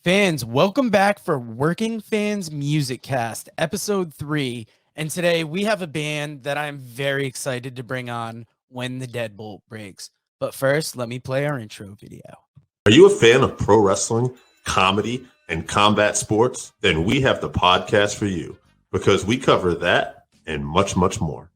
Fans, welcome back for Working Fans Musiccast, episode 3. And today we have a band that I'm very excited to bring on when the Deadbolt breaks. But first, let me play our intro video. Are you a fan of pro wrestling, comedy, and combat sports? Then we have the podcast for you because we cover that and much, much more.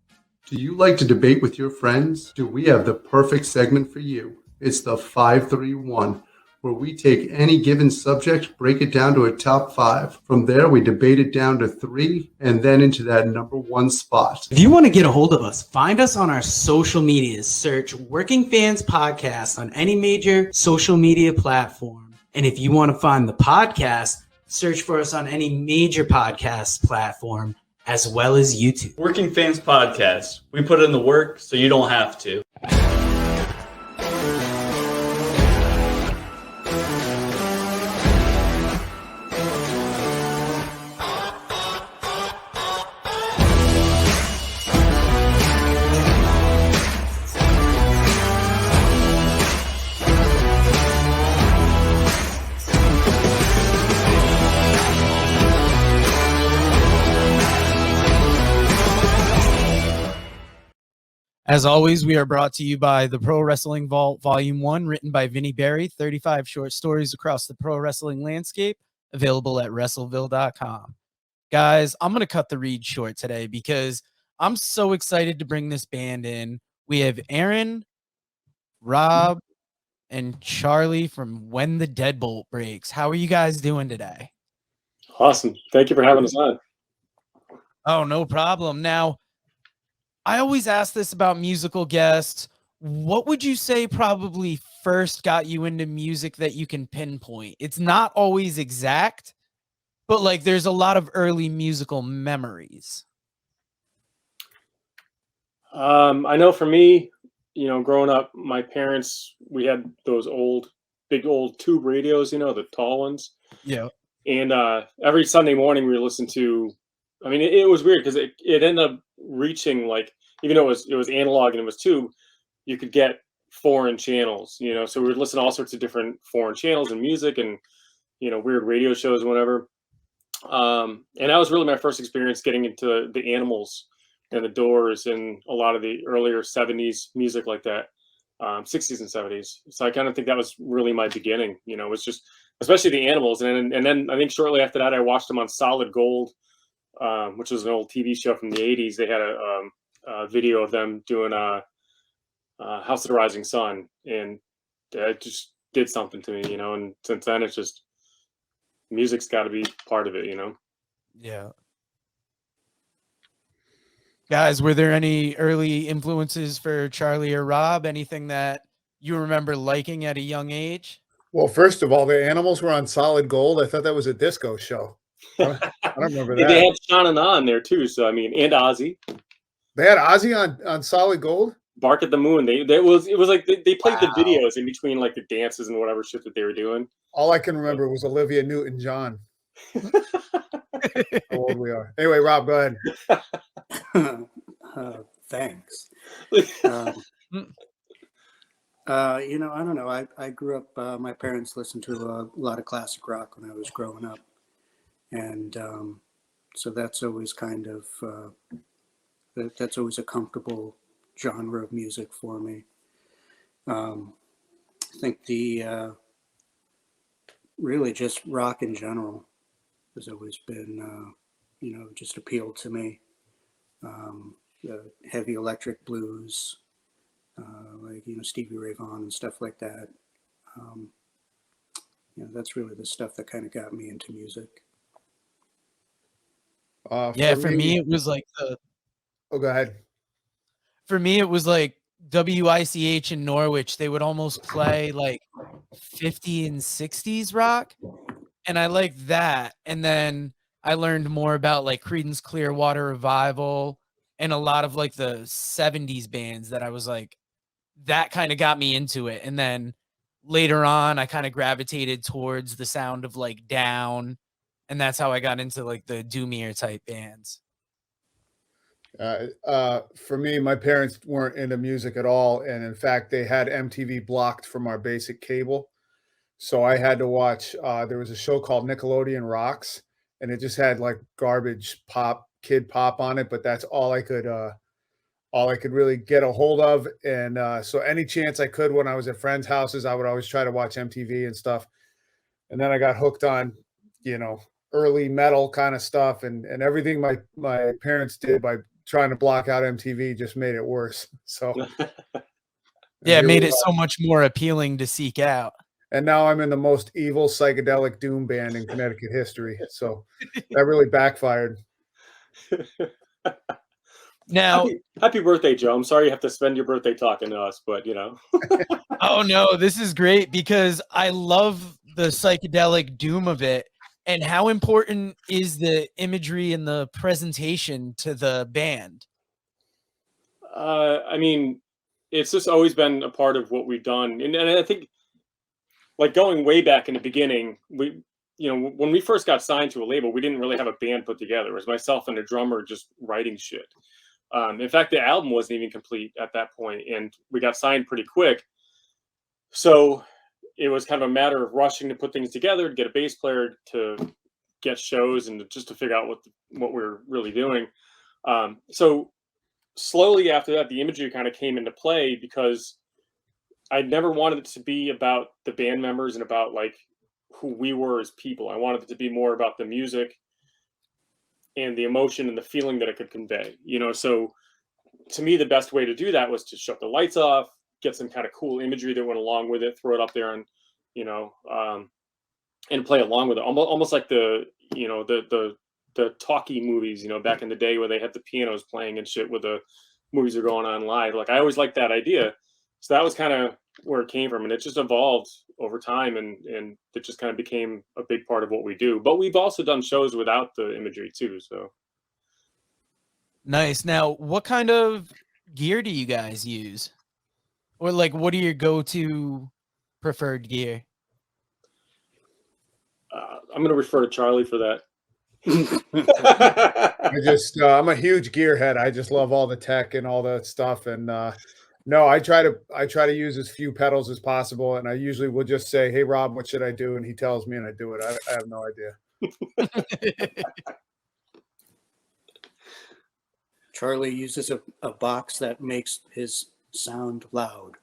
Do you like to debate with your friends? Do we have the perfect segment for you? It's the 531, where we take any given subject, break it down to a top 5. From there, we debate it down to 3, and then into that number 1 spot. If you want to get a hold of us, find us on our social medias. Search Working Fans Podcast on any major social media platform. And if you want to find the podcast, search for us on any major podcast platform, as well as YouTube. Working Fans Podcast. We put in the work so you don't have to. As always, we are brought to you by the Pro Wrestling Vault Volume 1, written by Vinnie Berry, 35 short stories across the pro wrestling landscape, available at wrestleville.com. Guys, I'm going to cut the read short today because I'm so excited to bring this band in. We have Aaron, Rob, and Charlie from When the Deadbolt Breaks. How are you guys doing today? Awesome. Thank you for having us on. Oh, no problem. Now, I always ask this about musical guests. What would you say probably first got you into music that you can pinpoint? It's not always exact, but like there's a lot of early musical memories. I know for me, growing up, my parents, we had those big old tube radios, the tall ones. Yeah. And every Sunday morning we would listen to, it was weird because it ended up reaching, like, even though it was analog and it was tube, you could get foreign channels, so we would listen to all sorts of different foreign channels and music and, weird radio shows and whatever. And that was really my first experience getting into the Animals and the Doors and a lot of the earlier 70s music like that, 60s and 70s. So I kind of think that was really my beginning. It was just, especially the Animals. And then I think shortly after that, I watched them on Solid Gold, which was an old TV show from the 80s. They had a video of them doing House of the Rising Sun, and it just did something to me, and since then it's just, music's got to be part of it, Yeah. Guys, were there any early influences for Charlie or Rob? Anything that you remember liking at a young age? Well, first of all, the Animals were on Solid Gold. I thought that was a disco show. I don't remember that. They had Sean and on there too, so and Ozzy. They had Ozzy on Solid Gold? Bark at the Moon. It was like they played the videos in between, like the dances and whatever shit that they were doing. All I can remember was Olivia Newton-John. How old we are. Anyway, Rob, go ahead. Thanks. I don't know. I grew up, my parents listened to a lot of classic rock when I was growing up. And so that's always kind of, that's always a comfortable genre of music for me. I think the really just rock in general has always been, just appealed to me. The heavy electric blues, like, Stevie Ray Vaughan and stuff like that. That's really the stuff that kind of got me into music. For me, it was like Oh, go ahead. For me, it was like WICH in Norwich. They would almost play like 50s and 60s rock, and I liked that. And then I learned more about like Creedence Clearwater Revival and a lot of like the 70s bands that I was like, that kind of got me into it. And then later on, I kind of gravitated towards the sound of like Down, and that's how I got into like the doomier type bands. For me, my parents weren't into music at all, and in fact, they had MTV blocked from our basic cable. So I had to watch. There was a show called Nickelodeon Rocks, and it just had like garbage kid pop on it. But that's all I could really get a hold of. And so any chance I could when I was at friends' houses, I would always try to watch MTV and stuff. And then I got hooked on, early metal kind of stuff, and everything my parents did by trying to block out MTV just made it worse. So yeah, it made it so much more appealing to seek out. And now I'm in the most evil psychedelic doom band in Connecticut history. So that really backfired. Now, happy birthday, Joe. I'm sorry you have to spend your birthday talking to us, but Oh no, this is great because I love the psychedelic doom of it. And how important is the imagery and the presentation to the band? I mean, it's just always been a part of what we've done. And I think, like, going way back in the beginning, when we first got signed to a label, we didn't really have a band put together. It was myself and a drummer just writing shit. In fact, the album wasn't even complete at that point, and we got signed pretty quick. So it was kind of a matter of rushing to put things together, to get a bass player, to get shows, and just to figure out what we're really doing. So slowly after that, the imagery kind of came into play because I never wanted it to be about the band members and about like who we were as people. I wanted it to be more about the music and the emotion and the feeling that it could convey. So to me, the best way to do that was to shut the lights off, get some kind of cool imagery that went along with it, throw it up there, and and play along with it, almost like the talkie movies, back in the day where they had the pianos playing and shit with the movies are going on live. Like, I always liked that idea. So that was kind of where it came from, and it just evolved over time, and it just kind of became a big part of what we do. But we've also done shows without the imagery too. So nice. Now, what kind of gear do you guys use? Or like, what are your go-to preferred gear? I'm going to refer to Charlie for that. I'm a huge gearhead. I just love all the tech and all that stuff. And no, I try to use as few pedals as possible. And I usually will just say, "Hey, Rob, what should I do?" And he tells me, and I do it. I have no idea. Charlie uses a box that makes his sound loud.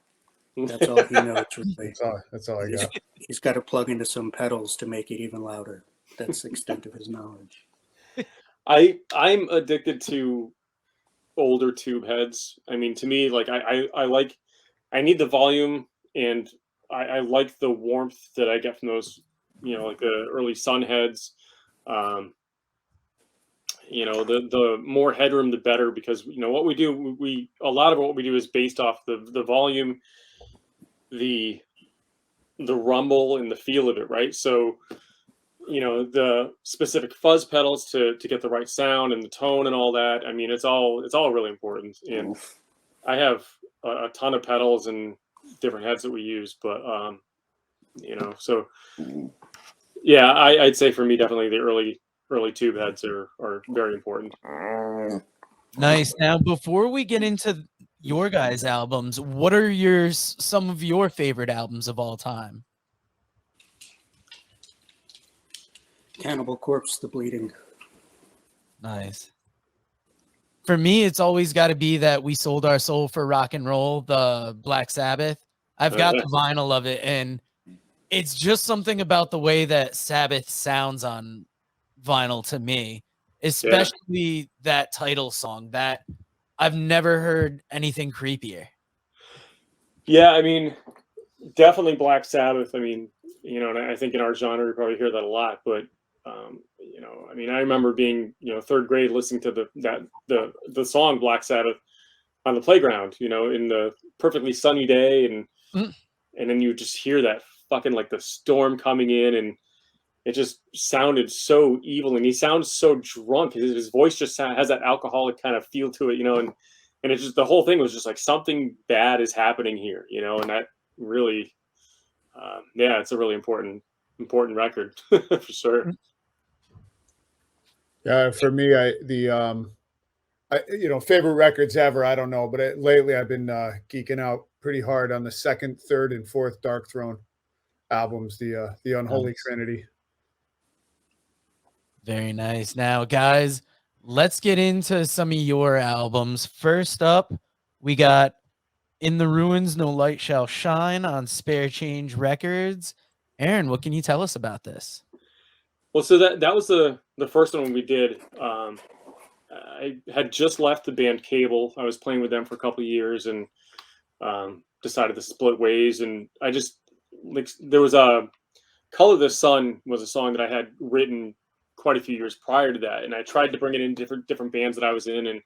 That's all he knows. Really. That's all I got. He's got to plug into some pedals to make it even louder. That's the extent of his knowledge. I'm addicted to older tube heads. I mean, to me, like I need the volume, and I like the warmth that I get from those, like the early Sun heads. The more headroom, the better, because what we do, a lot of what we do is based off the volume, the rumble, and the feel of it, right? So the specific fuzz pedals to get the right sound and the tone and all that. I mean, it's all really important. And I have a ton of pedals and different heads that we use, but so yeah, I'd say for me, definitely the early tube heads are very important. Nice. Now, before we get into your guys' albums, what are some of your favorite albums of all time? Cannibal Corpse, The Bleeding. Nice. For me, it's always got to be that We Sold Our Soul for Rock and Roll, the Black Sabbath. I've got the vinyl of it, and it's just something about the way that Sabbath sounds on vinyl to me, especially that title song. That I've never heard anything creepier. Yeah, I mean, definitely Black Sabbath. I mean, and I think in our genre you probably hear that a lot, but I mean, I remember being, third grade, listening to the song Black Sabbath on the playground, in the perfectly sunny day, and then you just hear that fucking, like, the storm coming in, and it just sounded so evil, and he sounds so drunk. His voice just has that alcoholic kind of feel to it, and it's just, the whole thing was just like, something bad is happening here, and that really, it's a really important record for sure. Yeah, for me, favorite records ever, I don't know, but lately I've been geeking out pretty hard on the second, third, and fourth Dark Throne albums, the Unholy Nice. Trinity. Very nice. Now, guys, let's get into some of your albums. First up, we got In the Ruins, No Light Shall Shine on Spare Change Records. Aaron, what can you tell us about this? Well, so that was the first one we did. I had just left the band Cable. I was playing with them for a couple of years and decided to split ways. And I just there was a Color the Sun was a song that I had written quite a few years prior to that, and I tried to bring it in different bands that I was in, and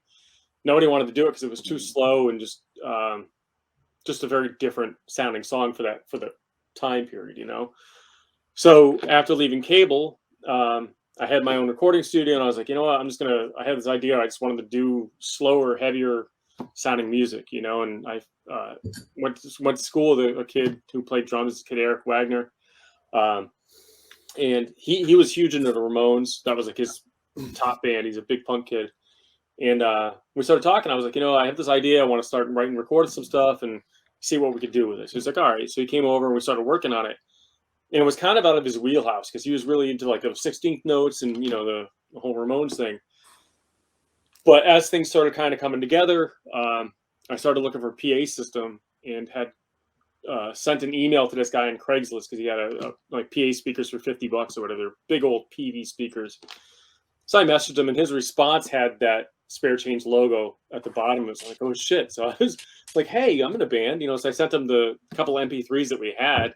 nobody wanted to do it because it was too slow and just a very different sounding song for the time period, you know. So after leaving Cable, I had my own recording studio, and I was like, you know what, I had this idea. I just wanted to do slower, heavier sounding music, you know. And I went to school with a kid who played drums, kid Eric Wagner. And he was huge into the Ramones. That was like his top band. He's a big punk kid. And we started talking. I was like, you know, I have this idea. I want to start writing, recording some stuff and see what we could do with it. So he's like, all right. So he came over and we started working on it. And it was kind of out of his wheelhouse because he was really into like the 16th notes and, you know, the whole Ramones thing. But as things started kind of coming together, I started looking for a PA system and had sent an email to this guy on Craigslist because he had a like PA speakers for $50 or whatever, big old PV speakers. So I messaged him, and his response had that Spare Change logo at the bottom. It was like, oh shit! So I was like, hey, I'm in a band, you know. So I sent him the couple MP3s that we had,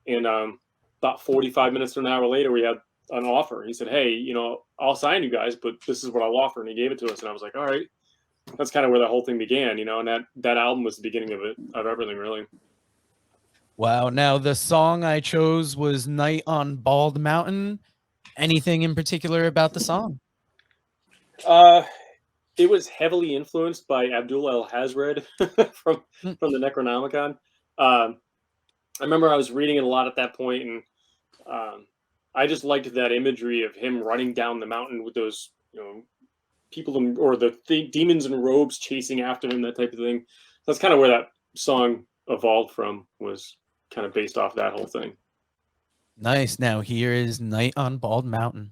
and about 45 minutes to an hour later, we had an offer. He said, hey, you know, I'll sign you guys, but this is what I'll offer, and he gave it to us, and I was like, all right. That's kind of where the whole thing began, you know, and that album was the beginning of everything, really. Wow. Now, the song I chose was Night on Bald Mountain. Anything in particular about the song? It was heavily influenced by Abdul El Hazred from the Necronomicon. I remember I was reading it a lot at that point, and I just liked that imagery of him running down the mountain with those, you know, people or the demons in robes chasing after him, that type of thing. That's kind of where that song evolved from, was kind of based off that whole thing. Nice. Now here is Night on Bald Mountain.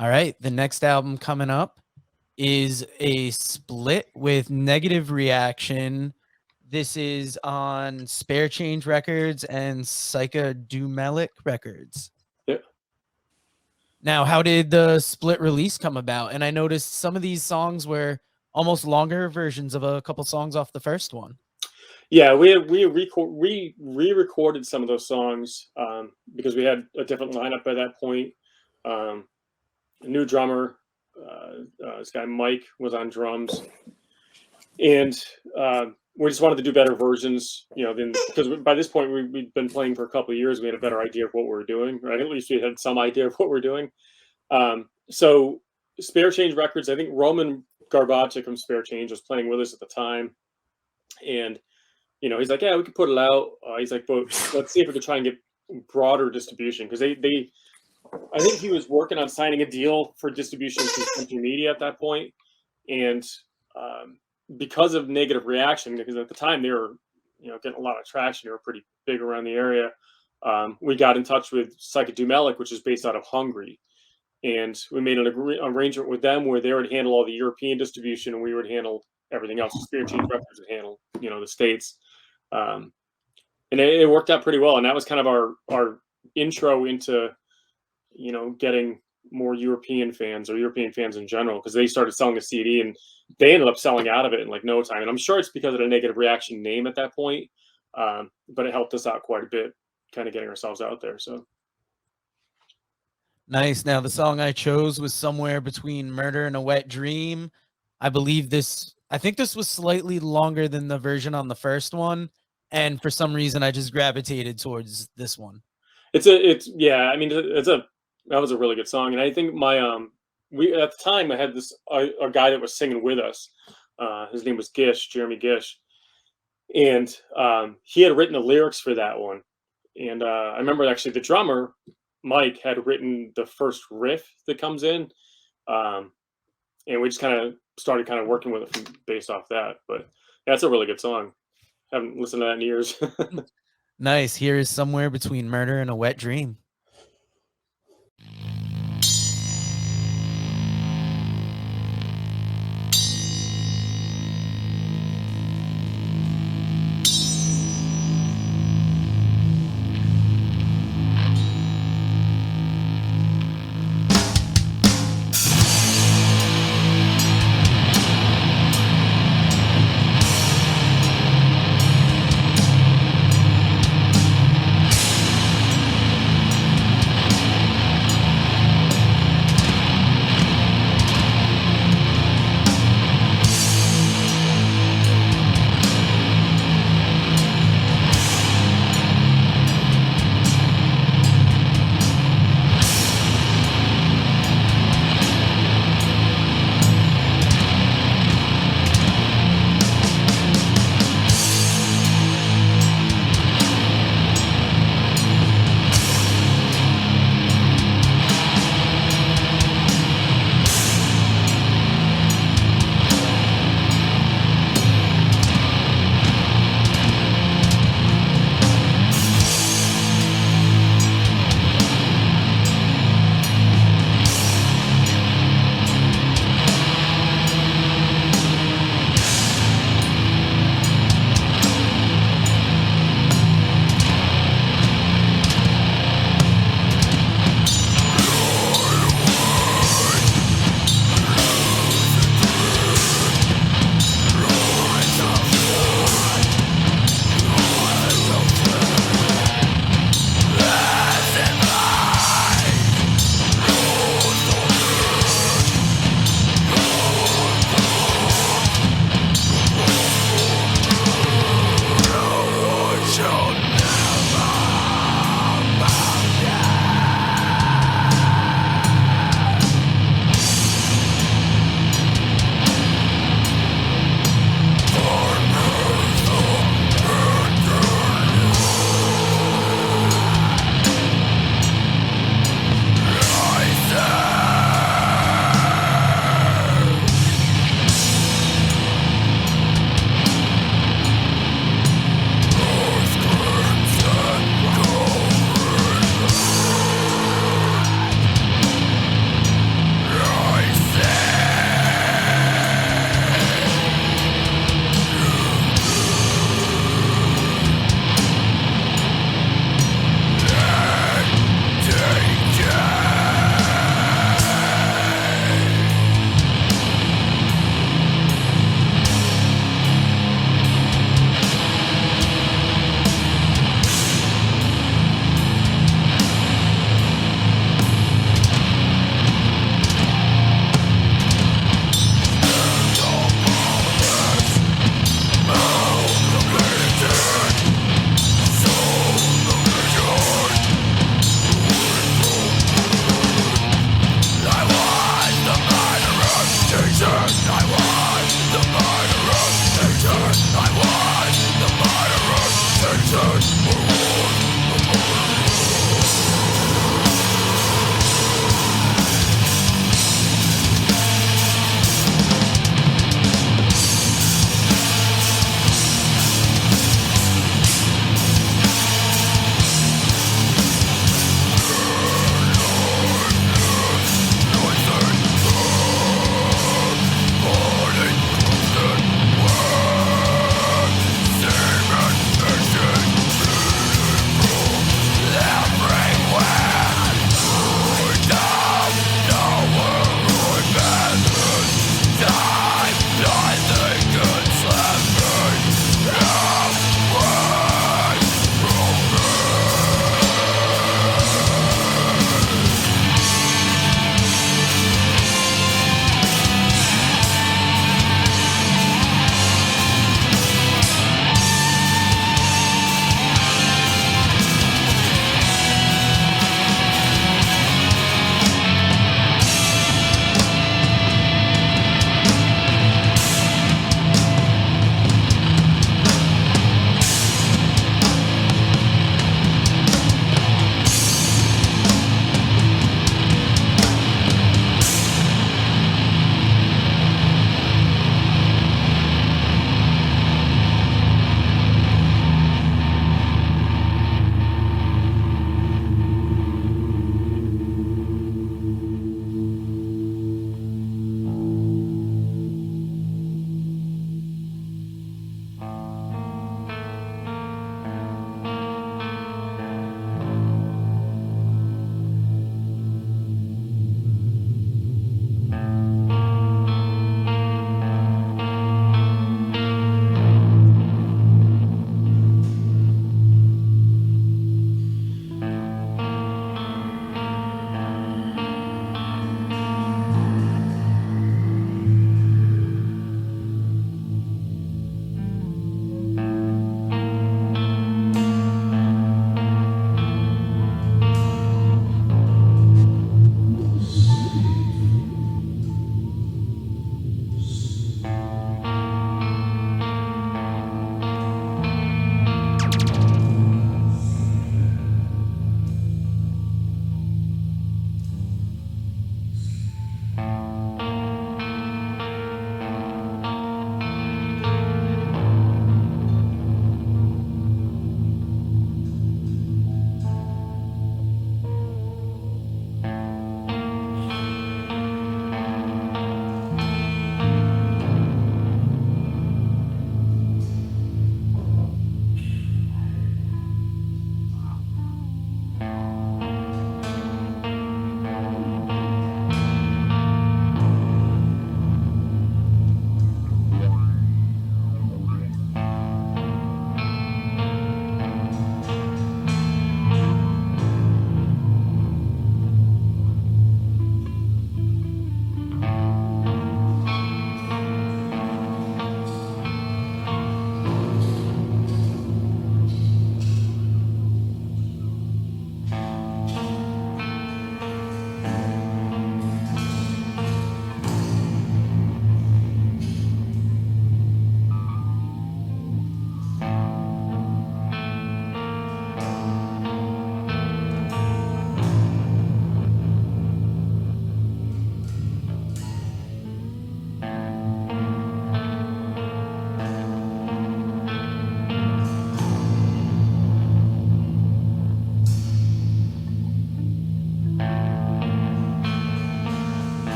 All right, the next album coming up is a split with Negative Reaction. This is on Spare Change Records and PsycheDoomelic Records. Yeah. Now, how did the split release come about? And I noticed some of these songs were almost longer versions of a couple songs off the first one. Yeah, we re-recorded some of those songs because we had a different lineup by that point. A new drummer, this guy Mike was on drums, and we just wanted to do better versions, because by this point we'd been playing for a couple of years. We had a better idea of what we were doing, right? At least we had some idea of what we're doing. So Spare Change Records, I think Roman Garbacek from Spare Change was playing with us at the time, and he's like, yeah, we could put it out. He's like, but let's see if we could try and get broader distribution, because I think he was working on signing a deal for distribution through Country Media at that point, and because of Negative Reaction, because at the time they were, getting a lot of traction, they were pretty big around the area. We got in touch with PsycheDoomelic, which is based out of Hungary, and we made an arrangement with them where they would handle all the European distribution and we would handle everything else. Spirit Change Records would handle, the States, and it worked out pretty well. And that was kind of our intro into, getting more European fans, or European fans in general, because they started selling a CD and they ended up selling out of it in like no time. And I'm sure it's because of the Negative Reaction name at that point, but it helped us out quite a bit, kind of getting ourselves out there. So nice. Now, the song I chose was Somewhere Between Murder and a Wet Dream. I think this was slightly longer than the version on the first one, and for some reason I just gravitated towards this one. That was a really good song. And I think we at the time I had this a guy that was singing with us. His name was Jeremy Gish, and he had written the lyrics for that one. And I remember actually the drummer Mike had written the first riff that comes in, and we just kind of started working with it based off that. But yeah, it's a really good song. Haven't listened to that in years. Nice. Here is Somewhere Between Murder and a Wet Dream.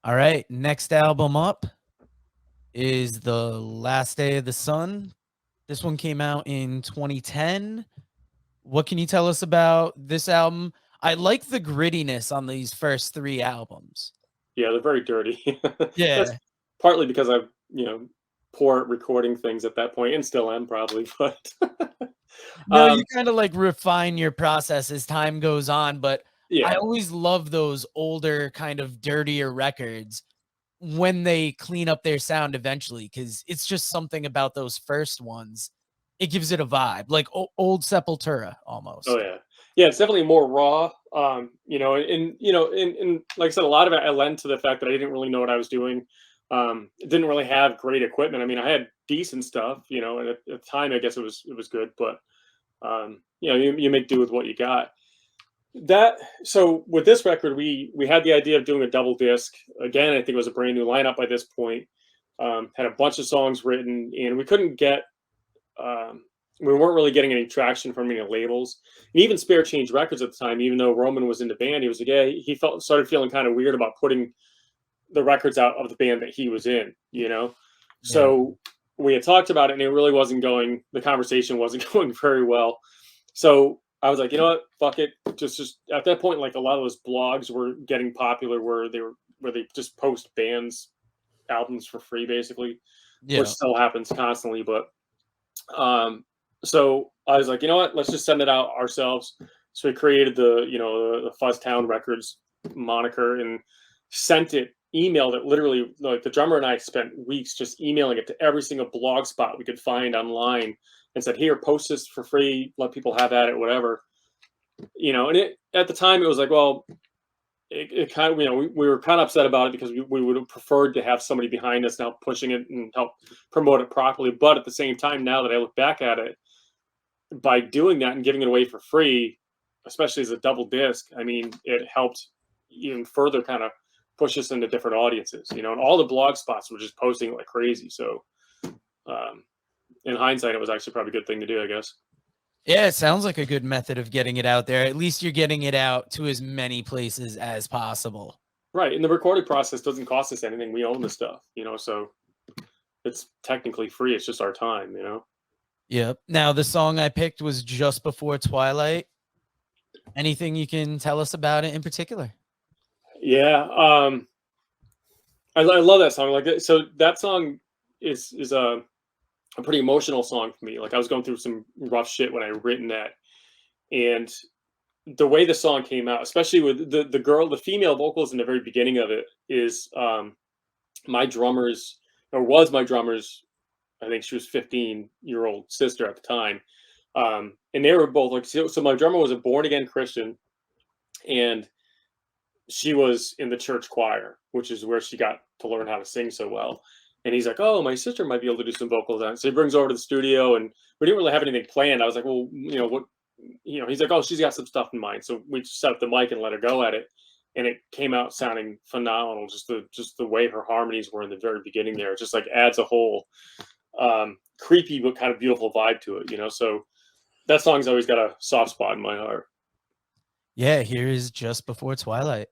All right, next album up is The Last Day of the Sun. This one came out in 2010. What can you tell us about this album? I like the grittiness on these first 3 albums. Yeah, they're very dirty. Yeah. That's partly because I'm, poor at recording things at that point, and still am probably, but No, um, you kind of like refine your process as time goes on, but I yeah, always love those older kind of dirtier records when they clean up their sound eventually, because it's just something about those first ones. It gives it a vibe, like old Sepultura oh almost. yeah, it's definitely more raw. And like I said, a lot of it I lend to the fact that I didn't really know what I was doing. Didn't really have great equipment. I mean, I had decent stuff, and at the time, I guess it was good, but you make do with what you got. So with this record, we had the idea of doing a double disc. Again, I think it was a brand new lineup by this point. Had a bunch of songs written, and we couldn't get we weren't really getting any traction from any labels. And even Spare Change Records at the time, even though Roman was in the band, he was like, yeah, he started feeling kind of weird about putting the records out of the band that he was in, So we had talked about it, and it really wasn't going. The conversation wasn't going very well. So I was like, you know what, fuck it. Just at that point, like a lot of those blogs were getting popular, where they just post bands albums for free, basically, which still happens constantly. But so I was like, you know what, let's just send it out ourselves. So we created the Fuzztown Records moniker and sent it, emailed it, literally, like the drummer and I spent weeks just emailing it to every single blog spot we could find online and said, here, post this for free, let people have at it, whatever. And at the time it was like, well, it kind of, we were kind of upset about it because we would have preferred to have somebody behind us and help pushing it and help promote it properly. But at the same time, now that I look back at it, by doing that and giving it away for free, especially as a double disc, I mean, it helped even further kind of push us into different audiences, and all the blog spots were just posting it like crazy. So in hindsight, it was actually probably a good thing to do, I guess. Yeah, it sounds like a good method of getting it out there. At least you're getting it out to as many places as possible. Right. And the recording process doesn't cost us anything. We own the stuff, so it's technically free. It's just our time, Yep. Now, the song I picked was Just Before Twilight. Anything you can tell us about it in particular? Yeah. I love that song. Like, so that song is a pretty emotional song for me. Like, I was going through some rough shit when I written that, and the way the song came out, especially with the female vocals in the very beginning of it, is my drummer's, or was my drummer's, I think she was 15-year-old sister at the time. And they were both like, so my drummer was a born again Christian, and she was in the church choir, which is where she got to learn how to sing so well. And he's like, oh, my sister might be able to do some vocals on it. So he brings her over to the studio, and we didn't really have anything planned. I was like, well, what, he's like, oh, she's got some stuff in mind. So we set up the mic and let her go at it. And it came out sounding phenomenal. Just the way her harmonies were in the very beginning there, it just like adds a whole creepy but kind of beautiful vibe to it, So that song's always got a soft spot in my heart. Yeah, here is Just Before Twilight.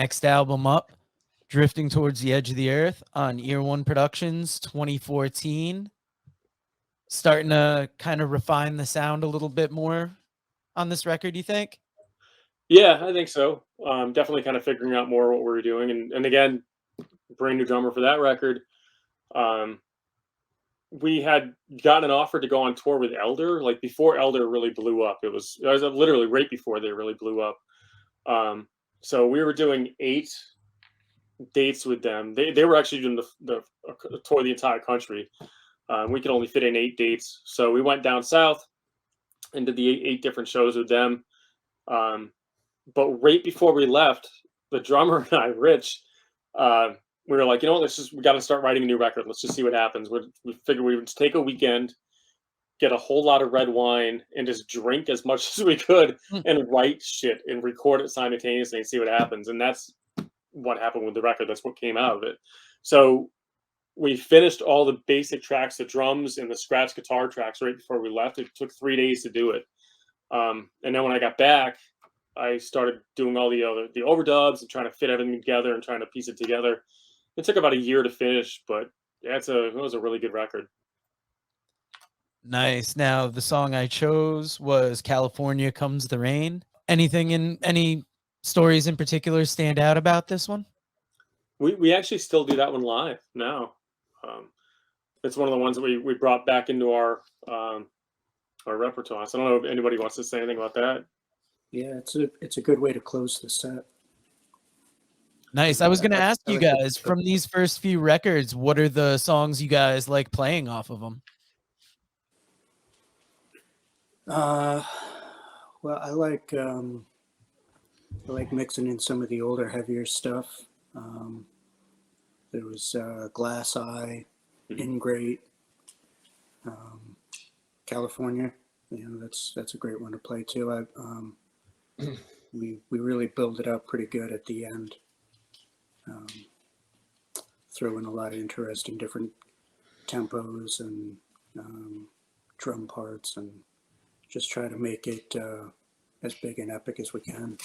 next album up, Drifting Towards the Edge of the Earth on EarOne Productions 2014. Starting to kind of refine the sound a little bit more on this record, you think? Yeah, I think so. Definitely kind of figuring out more what we were doing, and again, brand new drummer for that record. We had gotten an offer to go on tour with Elder, like before Elder really blew up. It was literally right before they really blew up. So we were doing 8 dates with them. They were actually doing the tour of the entire country. We could only fit in 8 dates, so we went down south and did the 8 different shows with them. But right before we left, the drummer and I, Rich, we were like, you know what, we got to start writing a new record. Let's just see what happens. We figured we would just take a weekend, get a whole lot of red wine, and just drink as much as we could and write shit and record it simultaneously and see what happens. And that's what happened with the record. That's what came out of it. So we finished all the basic tracks, the drums and the scratch guitar tracks right before we left. It took 3 days to do it. And then when I got back, I started doing all the overdubs and trying to fit everything together and trying to piece it together. It took about a year to finish, but yeah, it was a really good record. Nice. Now, the song I chose was California Comes the Rain. Any stories in particular stand out about this one? We actually still do that one live now. It's one of the ones that we brought back into our repertoire. So I don't know if anybody wants to say anything about that. Yeah, it's a good way to close the set. Nice. I was going to ask you guys, from these first few records, what are the songs you guys like playing off of them? Well, I like mixing in some of the older, heavier stuff. There was Glass Eye, Ingrate, California. You know, that's a great one to play too. We really build it up pretty good at the end. Throw in a lot of interesting different tempos and drum parts, and just try to make it as big and epic as we can.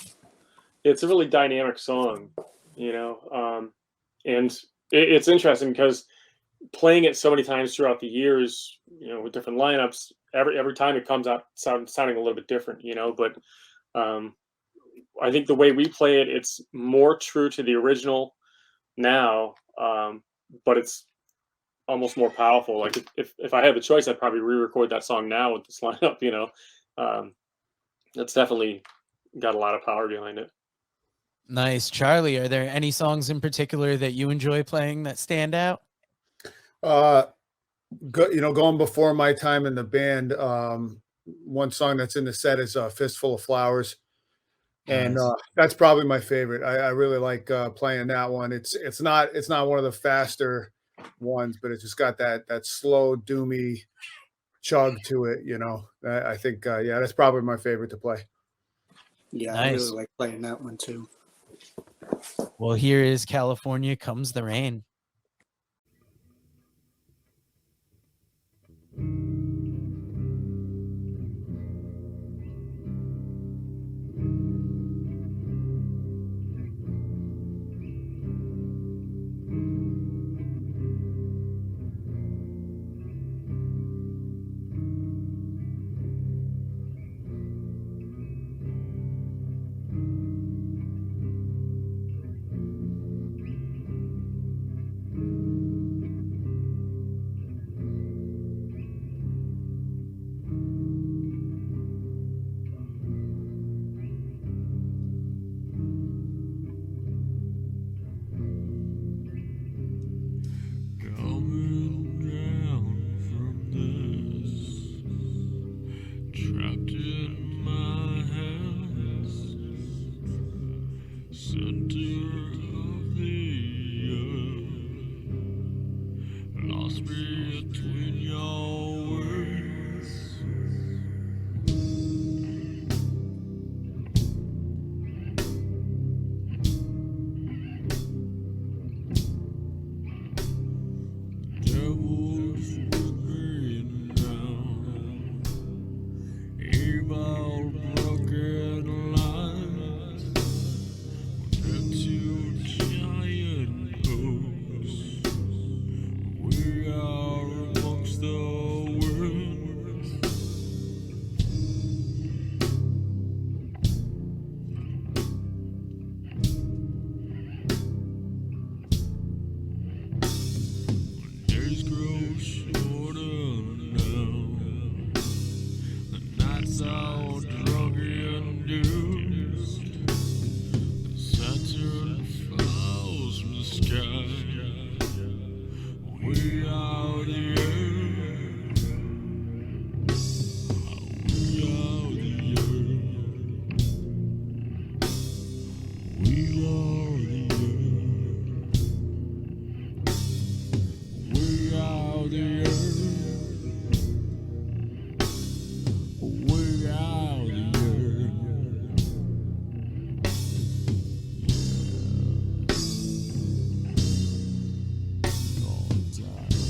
It's a really dynamic song, you know, and it's interesting because playing it so many times throughout the years, you know, with different lineups, every time it comes out sounding a little bit different, you know, but I think the way we play it, it's more true to the original now, but it's almost more powerful. Like if I had the choice, I'd probably re-record that song now with this lineup, you know. It's definitely got a lot of power behind it. Nice. Charlie, are there any songs in particular that you enjoy playing that stand out? Going before my time in the band, one song that's in the set is Fistful of Flowers. And Nice. that's probably my favorite. I really like playing that one. It's not one of the faster ones, but it's just got that slow, doomy chug to it, you know. I think that's probably my favorite to play. Yeah, Nice. I really like playing that one too. Well, here is California Comes the Rain. All the time.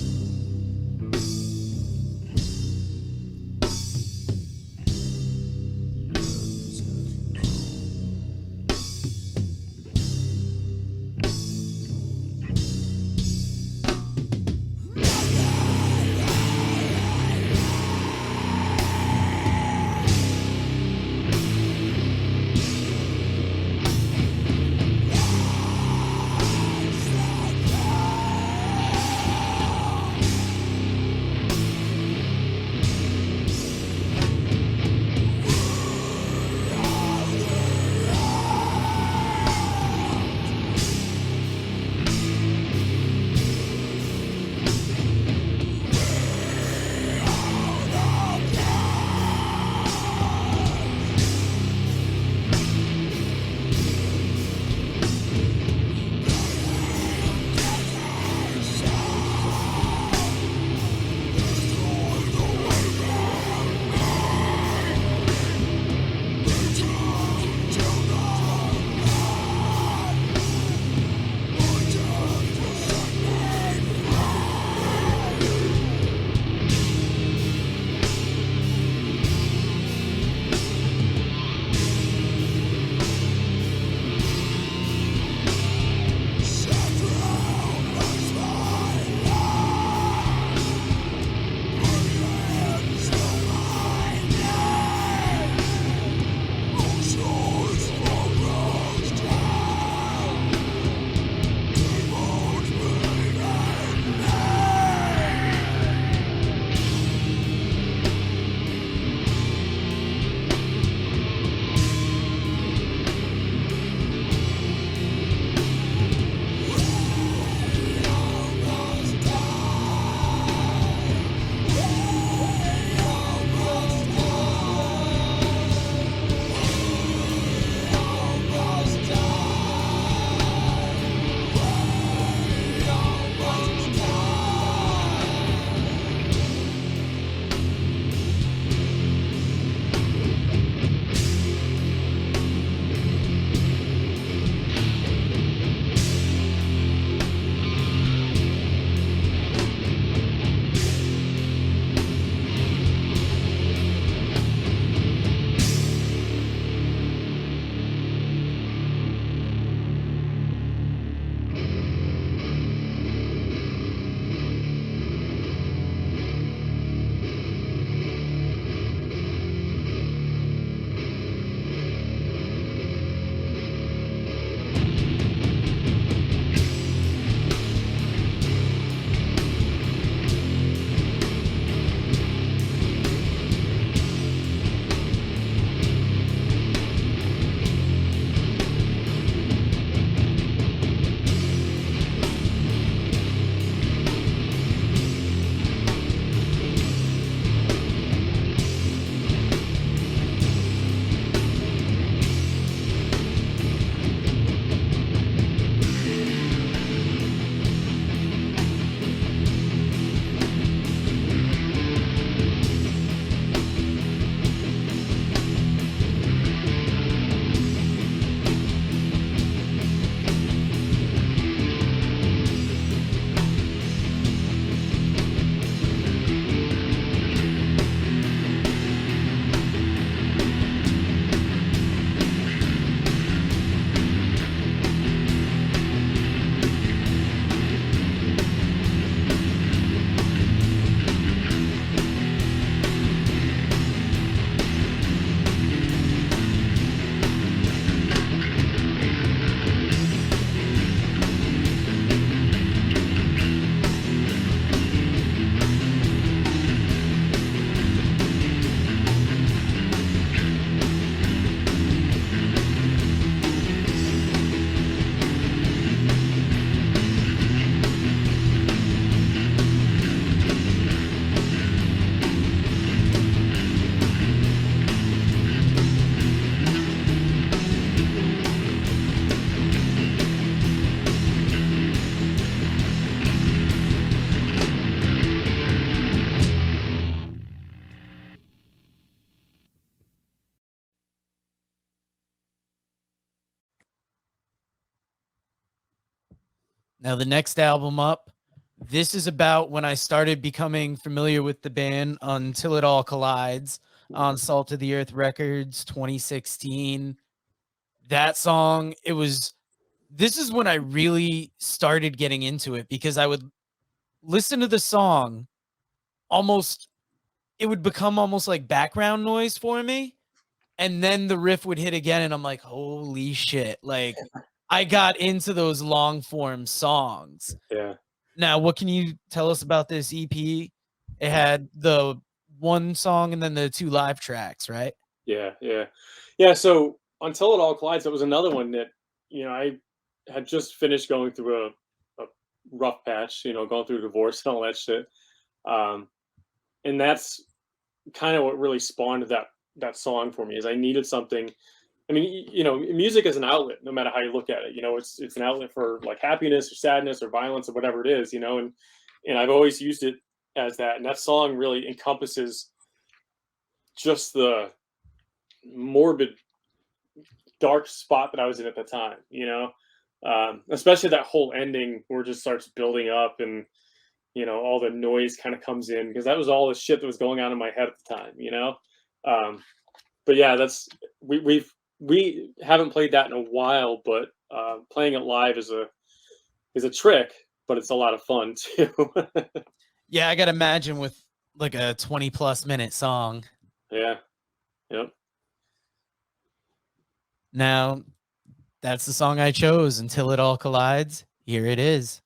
Now, the next album up, this is about when I started becoming familiar with the band Until It All Collides on Salt of the Earth Records 2016. That song, this is when I really started getting into it because I would listen to the song it would become almost like background noise for me. And then the riff would hit again, and I'm like, holy shit. Like, I got into those long form songs. Yeah. Now, what can you tell us about this EP? It had the one song and then the 2 live tracks, right? Yeah. So Until It All Collides, that was another one that, I had just finished going through a rough patch, going through a divorce and all that shit. And that's kind of what really spawned that song for me, is I needed something. I mean, music is an outlet, no matter how you look at it. It's an outlet for like happiness or sadness or violence or whatever it is, and I've always used it as that. And that song really encompasses just the morbid, dark spot that I was in at the time, especially that whole ending where it just starts building up and, all the noise kind of comes in, because that was all the shit that was going on in my head at the time, but yeah, we haven't played that in a while, but playing it live is a trick, but it's a lot of fun too. Yeah, I gotta imagine with like a 20+ minute song. Yeah. Yep. Now, that's the song I chose, Until It All Collides. Here it is.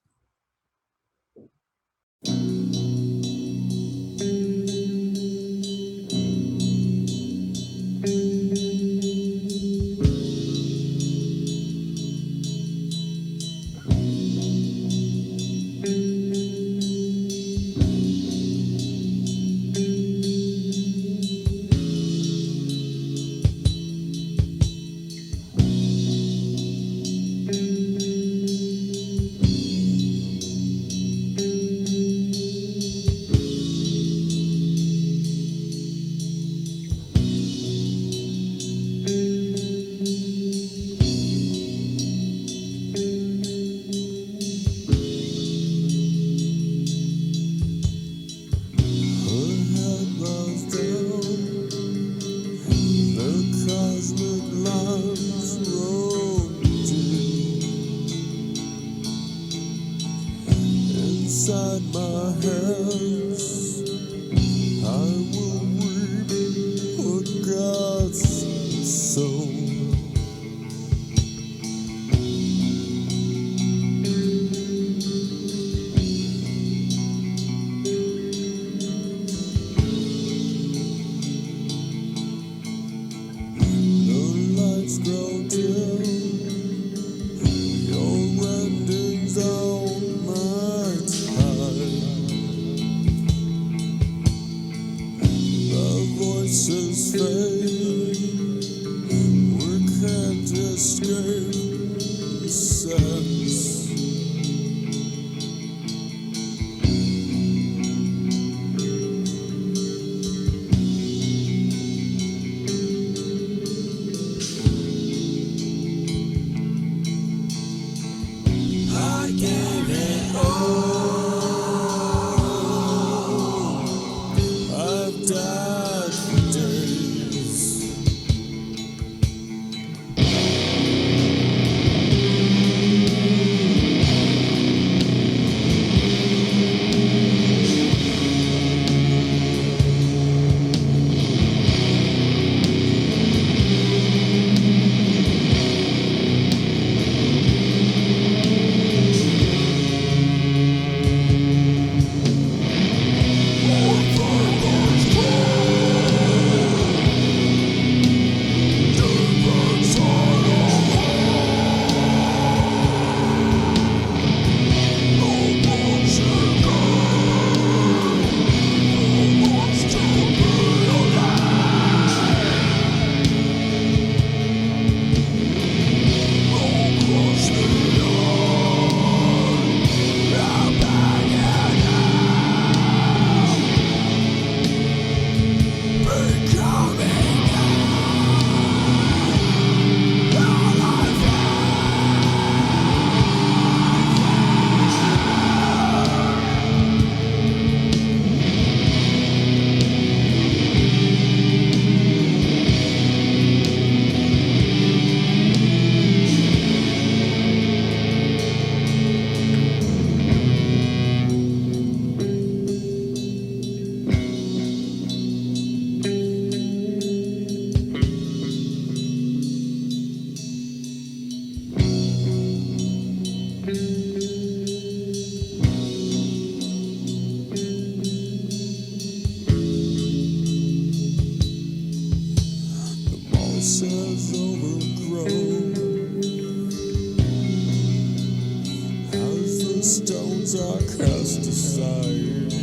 the stones are cast aside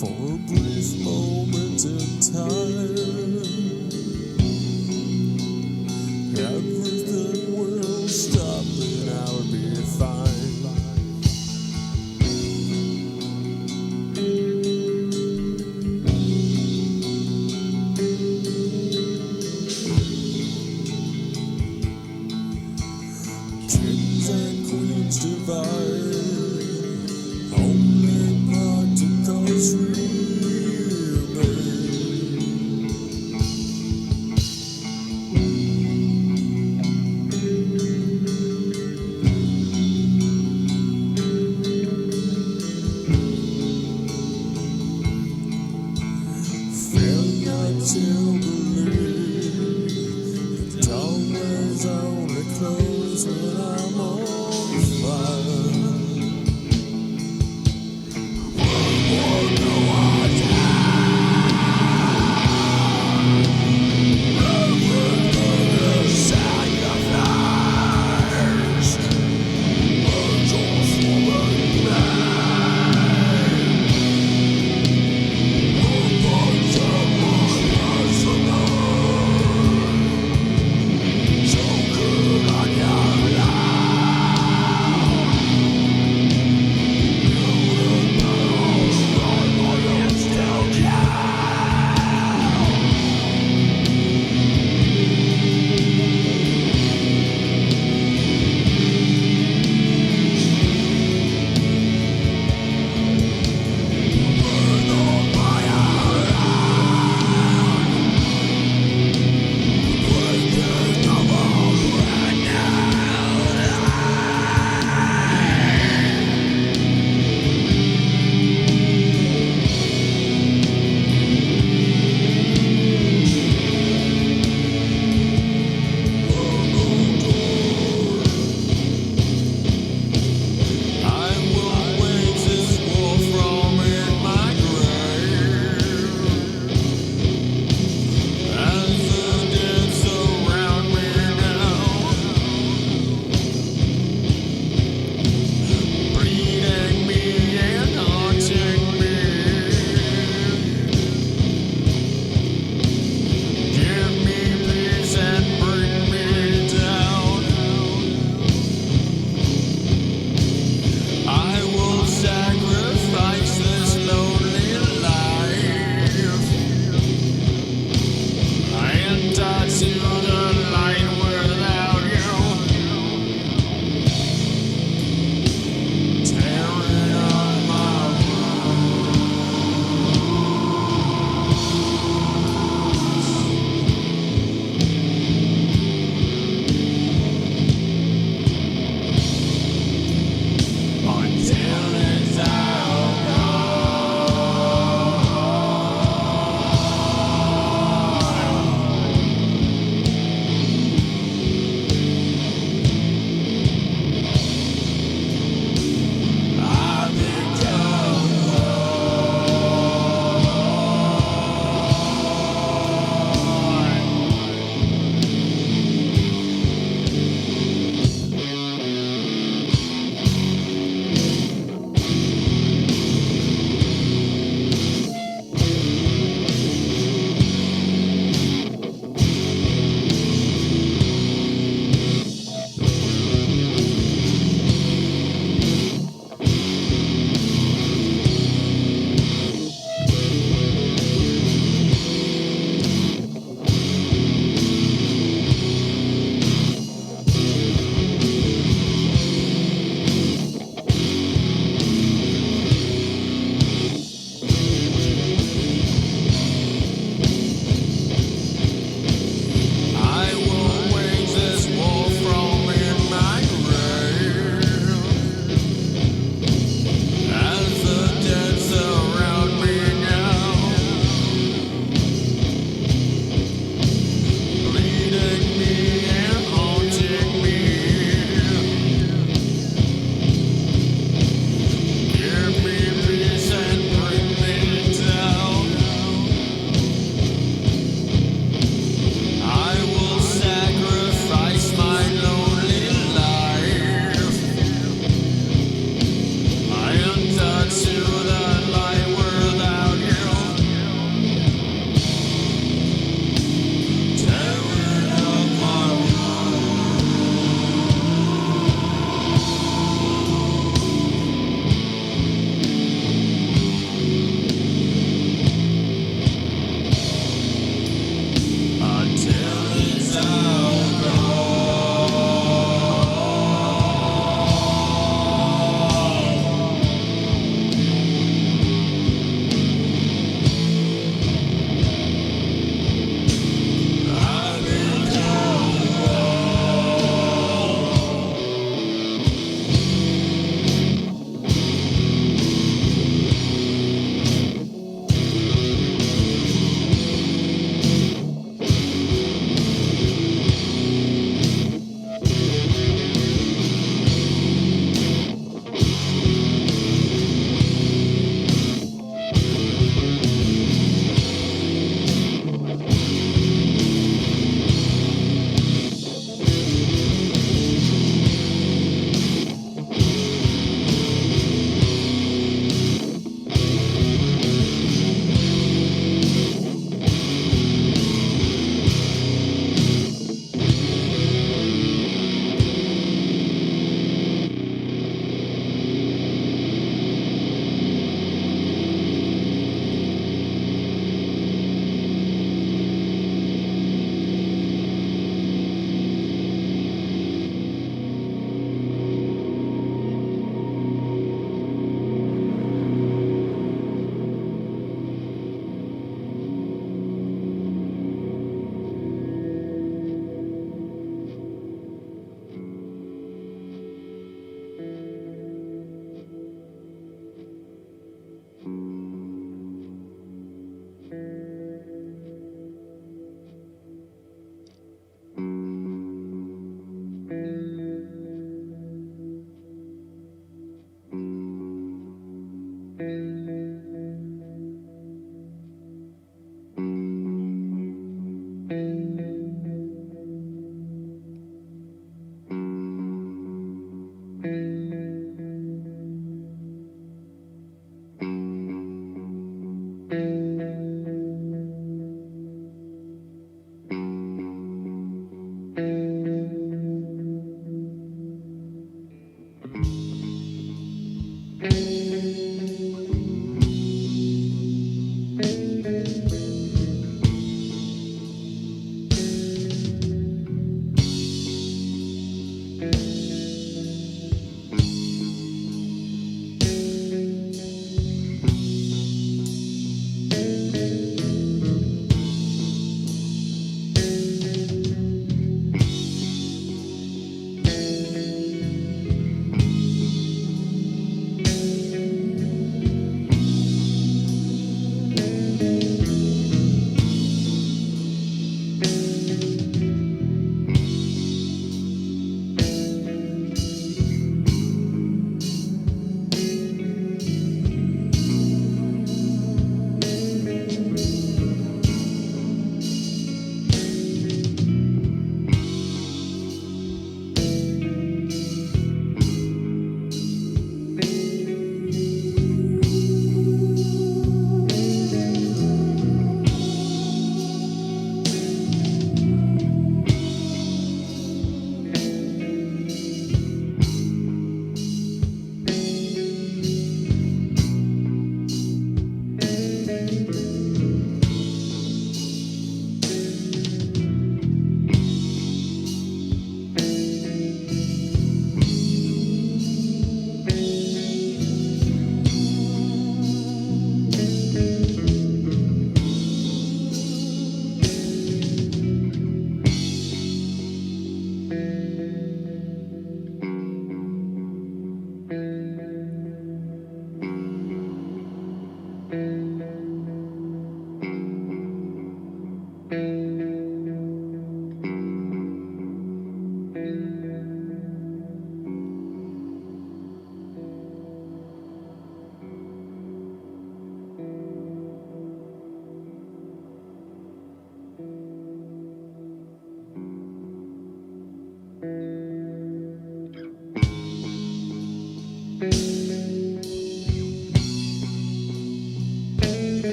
for a brief moment in time. Everything will stop and I'll be fine. Kings and queens divide, only particles remain. Failure to believe it always only close when I'm on fire.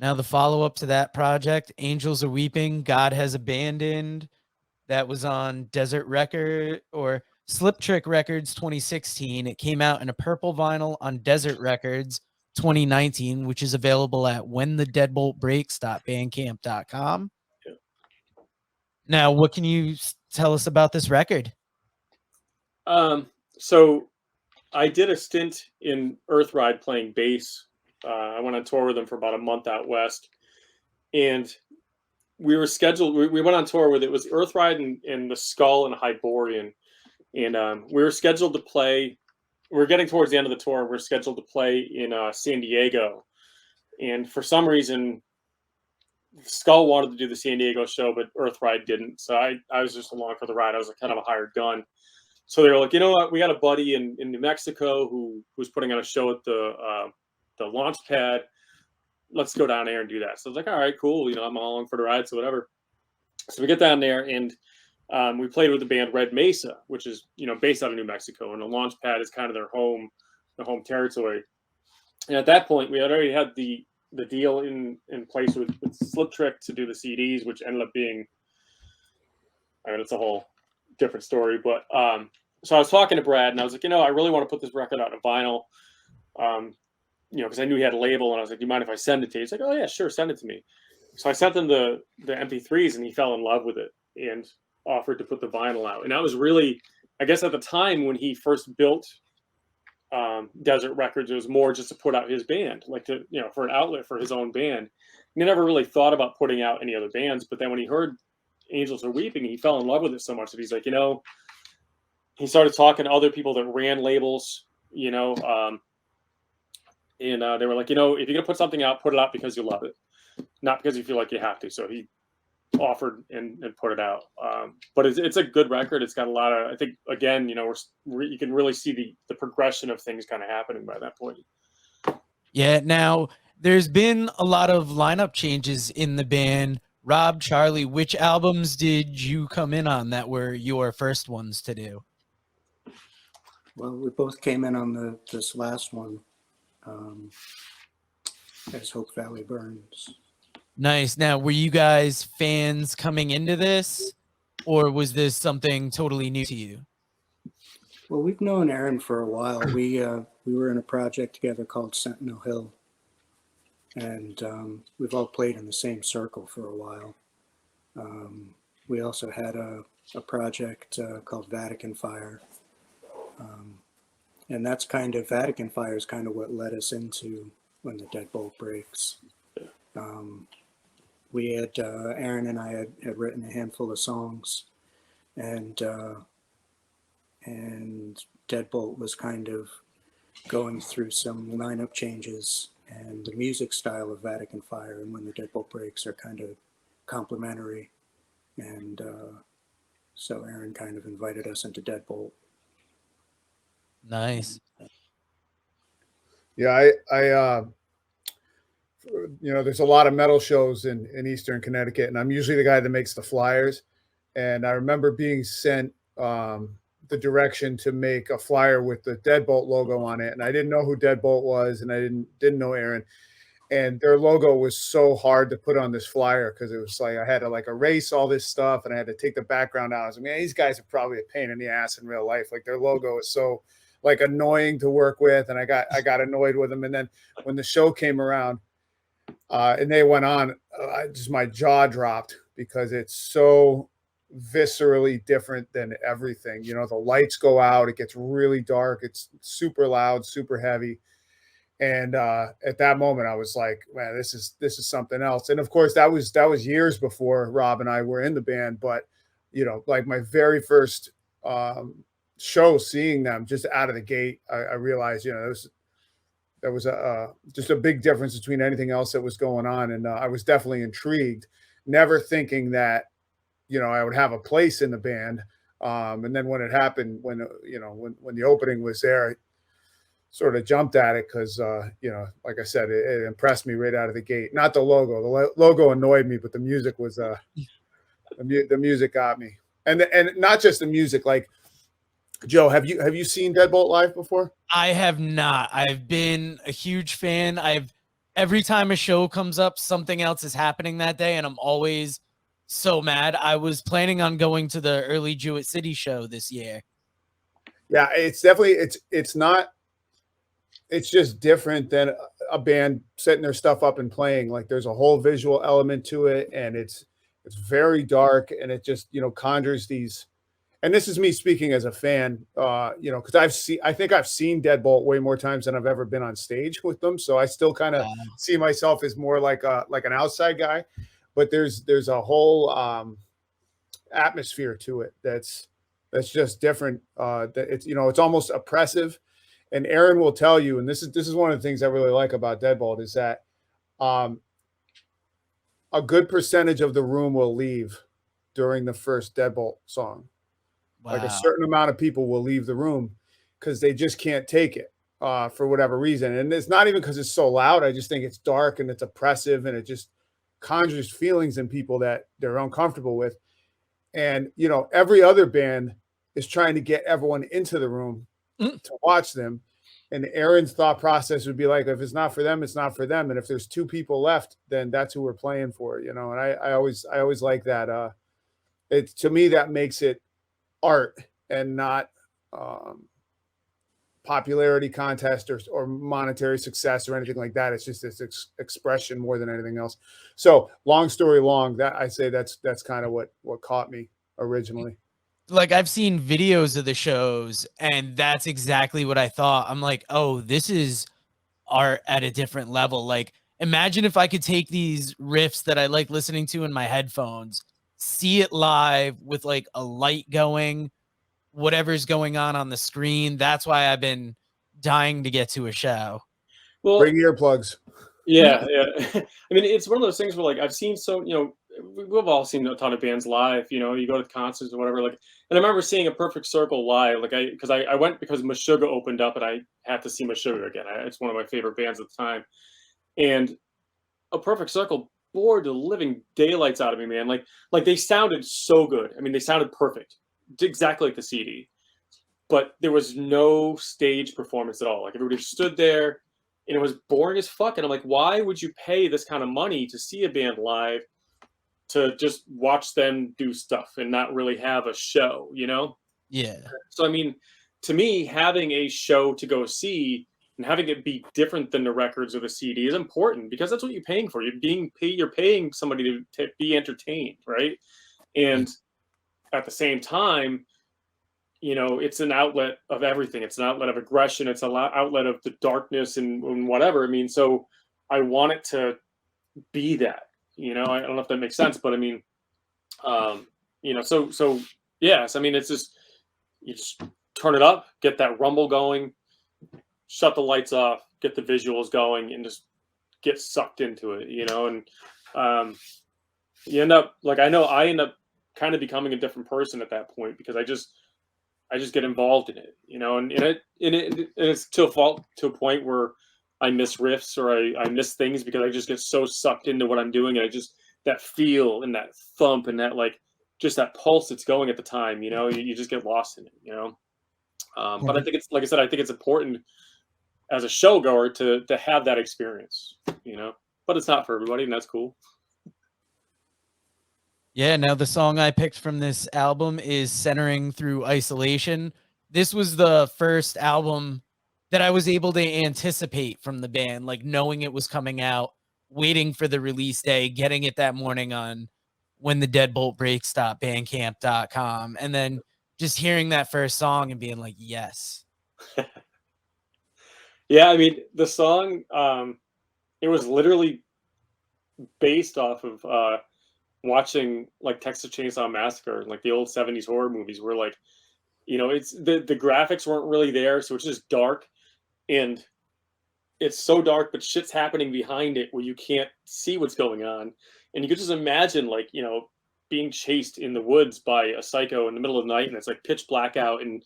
Now the follow-up to that project, Angels Are Weeping, God Has Abandoned, that was on Desert Record or Sliptrick Records 2016. It came out in a purple vinyl on Desert Records 2019, which is available at whenthedeadboltbreaks.bandcamp.com. Yeah. Now, what can you tell us about this record? So I did a stint in Earthride playing bass. I went on tour with them for about a month out west, and we were scheduled. We went on tour with it was Earthride and the Skull and Hyborian, and we were scheduled to play. We were getting towards the end of the tour. We were scheduled to play in San Diego, and for some reason, Skull wanted to do the San Diego show, but Earthride didn't. So I was just along for the ride. I was kind of a hired gun. So they were like, you know what? We got a buddy in New Mexico who's putting on a show at the launch pad. Let's go down there and do that. So I was like, all right, cool. You know, I'm along for the ride, so whatever. So we get down there and we played with the band Red Mesa, which is, you know, based out of New Mexico, and the launch pad is kind of their home territory. And at that point, we had already had the deal in place with Sliptrick to do the CDs, which ended up being, I mean, it's a whole different story. But so I was talking to Brad, and I was like, you know, I really want to put this record out on vinyl. You know, because I knew he had a label, and I was like, do you mind if I send it to you? He's like, oh yeah, sure, send it to me. So I sent him the MP3s, and he fell in love with it and offered to put the vinyl out. And that was really, I guess at the time when he first built Desert Records, it was more just to put out his band, like to, you know, for an outlet for his own band. He never really thought about putting out any other bands, but then when he heard Angels Are Weeping, he fell in love with it so much that he's like, you know, he started talking to other people that ran labels, you know, and they were like, you know, if you're going to put something out, put it out because you love it, not because you feel like you have to. So he offered and put it out. But it's a good record. It's got a lot of, I think, again, you know, you can really see the progression of things kind of happening by that point. Yeah, now there's been a lot of lineup changes in the band. Rob, Charlie, which albums did you come in on that were your first ones to do? Well, we both came in on this last one, as Hope Valley Burns. Nice. Now, were you guys fans coming into this, or was this something totally new to you? Well, we've known Aaron for a while. We were in a project together called Sentinel Hill, and we've all played in the same circle for a while. We also had a project called Vatican Fire, and that's kind of, Vatican Fire is kind of what led us into When the Deadbolt Breaks. We had, Aaron and I had written a handful of songs, and Deadbolt was kind of going through some lineup changes, and the music style of Vatican Fire and When the Deadbolt Breaks are kind of complementary, and so Aaron kind of invited us into Deadbolt. Nice. Yeah, I you know, there's a lot of metal shows in Eastern Connecticut, and I'm usually the guy that makes the flyers. And I remember being sent the direction to make a flyer with the Deadbolt logo on it, and I didn't know who Deadbolt was, and I didn't know Aaron. And their logo was so hard to put on this flyer because it was like I had to like erase all this stuff, and I had to take the background out. I was like, man, these guys are probably a pain in the ass in real life. Like their logo is so like annoying to work with, and I got annoyed with them. And then when the show came around and they went on, just my jaw dropped because it's so viscerally different than everything. You know, the lights go out, it gets really dark, it's super loud, super heavy. And at that moment I was like, man, this is something else. And of course that was years before Rob and I were in the band, but you know, like my very first show, seeing them just out of the gate, I realized, you know, there was just a big difference between anything else that was going on. And I was definitely intrigued, never thinking that, you know, I would have a place in the band. And then when it happened, when the opening was there, I sort of jumped at it because, you know, like I said, it impressed me right out of the gate. Not the logo. The logo annoyed me, but the music was, the music got me. And not just the music, like, Joe, have you seen Deadbolt live before? I have not. I've been a huge fan. I've every time a show comes up, something else is happening that day, and I'm always so mad. I was planning on going to the early Jewett City show this year. Yeah, it's definitely it's not. It's just different than a band setting their stuff up and playing. Like there's a whole visual element to it, and it's very dark, and it just conjures these. And this is me speaking as a fan, because I think I've seen Deadbolt way more times than I've ever been on stage with them. So I still kind of see myself as more like an outside guy, but there's a whole atmosphere to it that's just different. That it's almost oppressive. And Aaron will tell you, and this is one of the things I really like about Deadbolt is that a good percentage of the room will leave during the first Deadbolt song. Wow. Like a certain amount of people will leave the room because they just can't take it for whatever reason. And it's not even because it's so loud. I just think it's dark and it's oppressive and it just conjures feelings in people that they're uncomfortable with. And, every other band is trying to get everyone into the room to watch them. And Aaron's thought process would be like, if it's not for them, it's not for them. And if there's two people left, then that's who we're playing for, And I always like that. To me, that makes it art and not popularity contest or monetary success or anything like that. It's just this expression more than anything else. So long story long, that I say that's kind of what caught me originally. Like I've seen videos of the shows and that's exactly what I thought. I'm like, oh, this is art at a different level. Like imagine if I could take these riffs that I like listening to in my headphones, see it live with like a light going, whatever's going on the screen. That's why I've been dying to get to a show. Well, bring earplugs. Yeah. I mean, it's one of those things where like I've seen we've all seen a ton of bands live. You go to concerts or whatever. Like, and I remember seeing A Perfect Circle live. Like I went because Meshuggah opened up, and I had to see Meshuggah again. It's one of my favorite bands at the time, and A Perfect Circle bored the living daylights out of me, man. Like they sounded so good. I mean, they sounded perfect, exactly like the CD, but there was no stage performance at all. Like everybody stood there, and it was boring as fuck. And I'm like, why would you pay this kind of money to see a band live, to just watch them do stuff and not really have a show, Yeah. So, I mean, to me, having a show to go see and having it be different than the records or the CD is important because that's what you're paying for. You're paying somebody to be entertained, right? And at the same time, it's an outlet of everything. It's an outlet of aggression. It's an outlet of the darkness and whatever. I mean, so I want it to be that. I don't know if that makes sense, but I mean, so yes, I mean, it's just, you just turn it up, get that rumble going, shut the lights off, get the visuals going, and just get sucked into it, and you end up like, I end up kind of becoming a different person at that point because I just get involved in it, and it's to a point where I miss riffs or I miss things because I just get so sucked into what I'm doing. And that feel and that thump and that, like, just that pulse that's going at the time, you just get lost in it, but I think it's, like I said, I think it's important as a show goer to have that experience, but it's not for everybody, and that's cool. Yeah. Now the song I picked from this album is Centering Through Isolation. This was the first album that I was able to anticipate from the band, like knowing it was coming out, waiting for the release day, getting it that morning on When the Deadbolt Breaks.bandcamp.com, and then just hearing that first song and being like, yes. Yeah, I mean, the song, it was literally based off of watching like Texas Chainsaw Massacre and like the old 70s horror movies where, like, it's the graphics weren't really there, so it's just dark. And it's so dark, but shit's happening behind it where you can't see what's going on. And you could just imagine, like, being chased in the woods by a psycho in the middle of the night, and it's like pitch black out, and,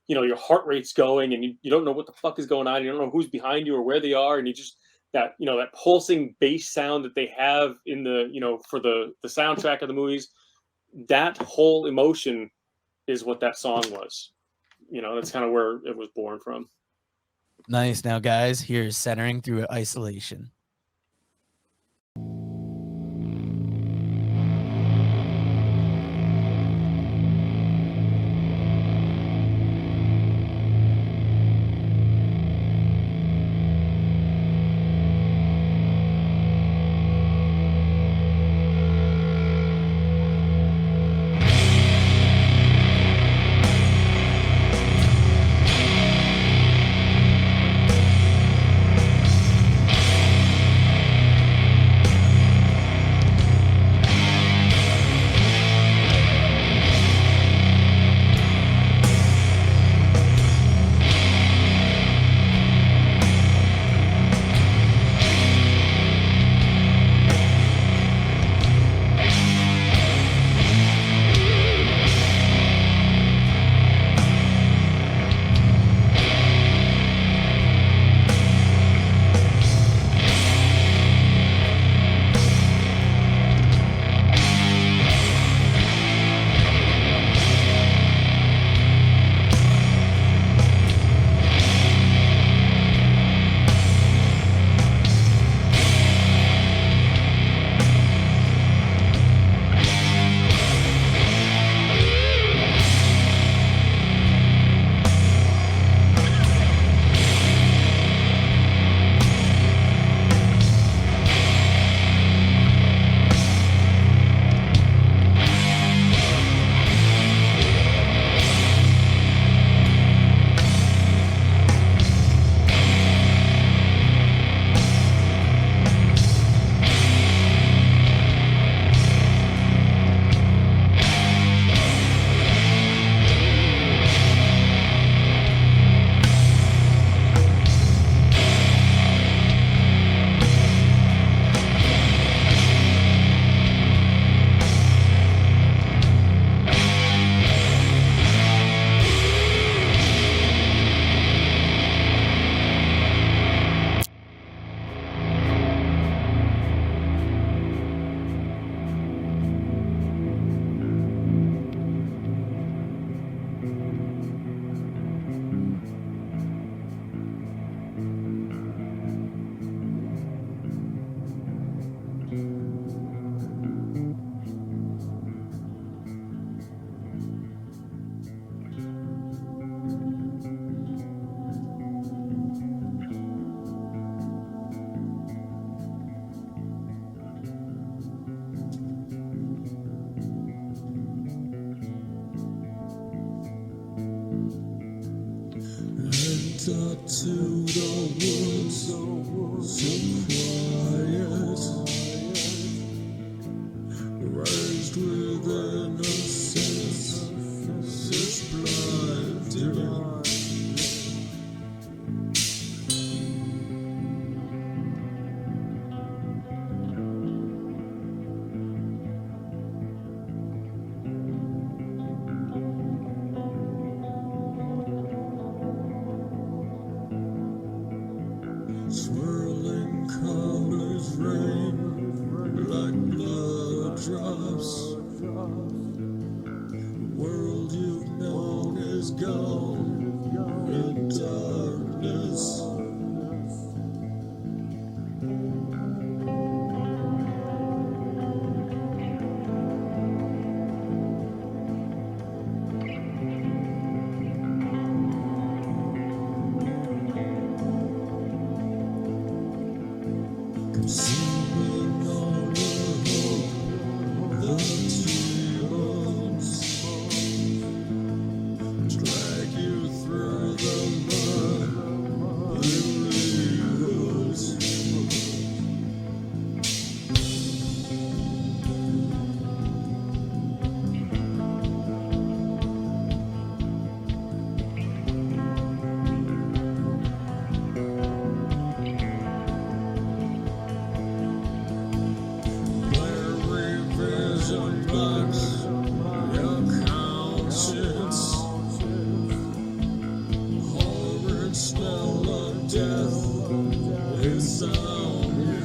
your heart rate's going, and you don't know what the fuck is going on. You don't know who's behind you or where they are. And you just, that pulsing bass sound that they have in the, for the soundtrack of the movies, that whole emotion is what that song was. That's kind of where it was born from. Nice. Now, guys, here's Centering Through Isolation. Shut to the woods, so quiet. Raised with innocence, it's blinding. Swirling colors rain like blood drops. The world you've known is gone in darkness. Consuming all the hope, the demons drag you through the mud, illegals. Blurry vision blocks your conscience. Horrid smell of death is on you.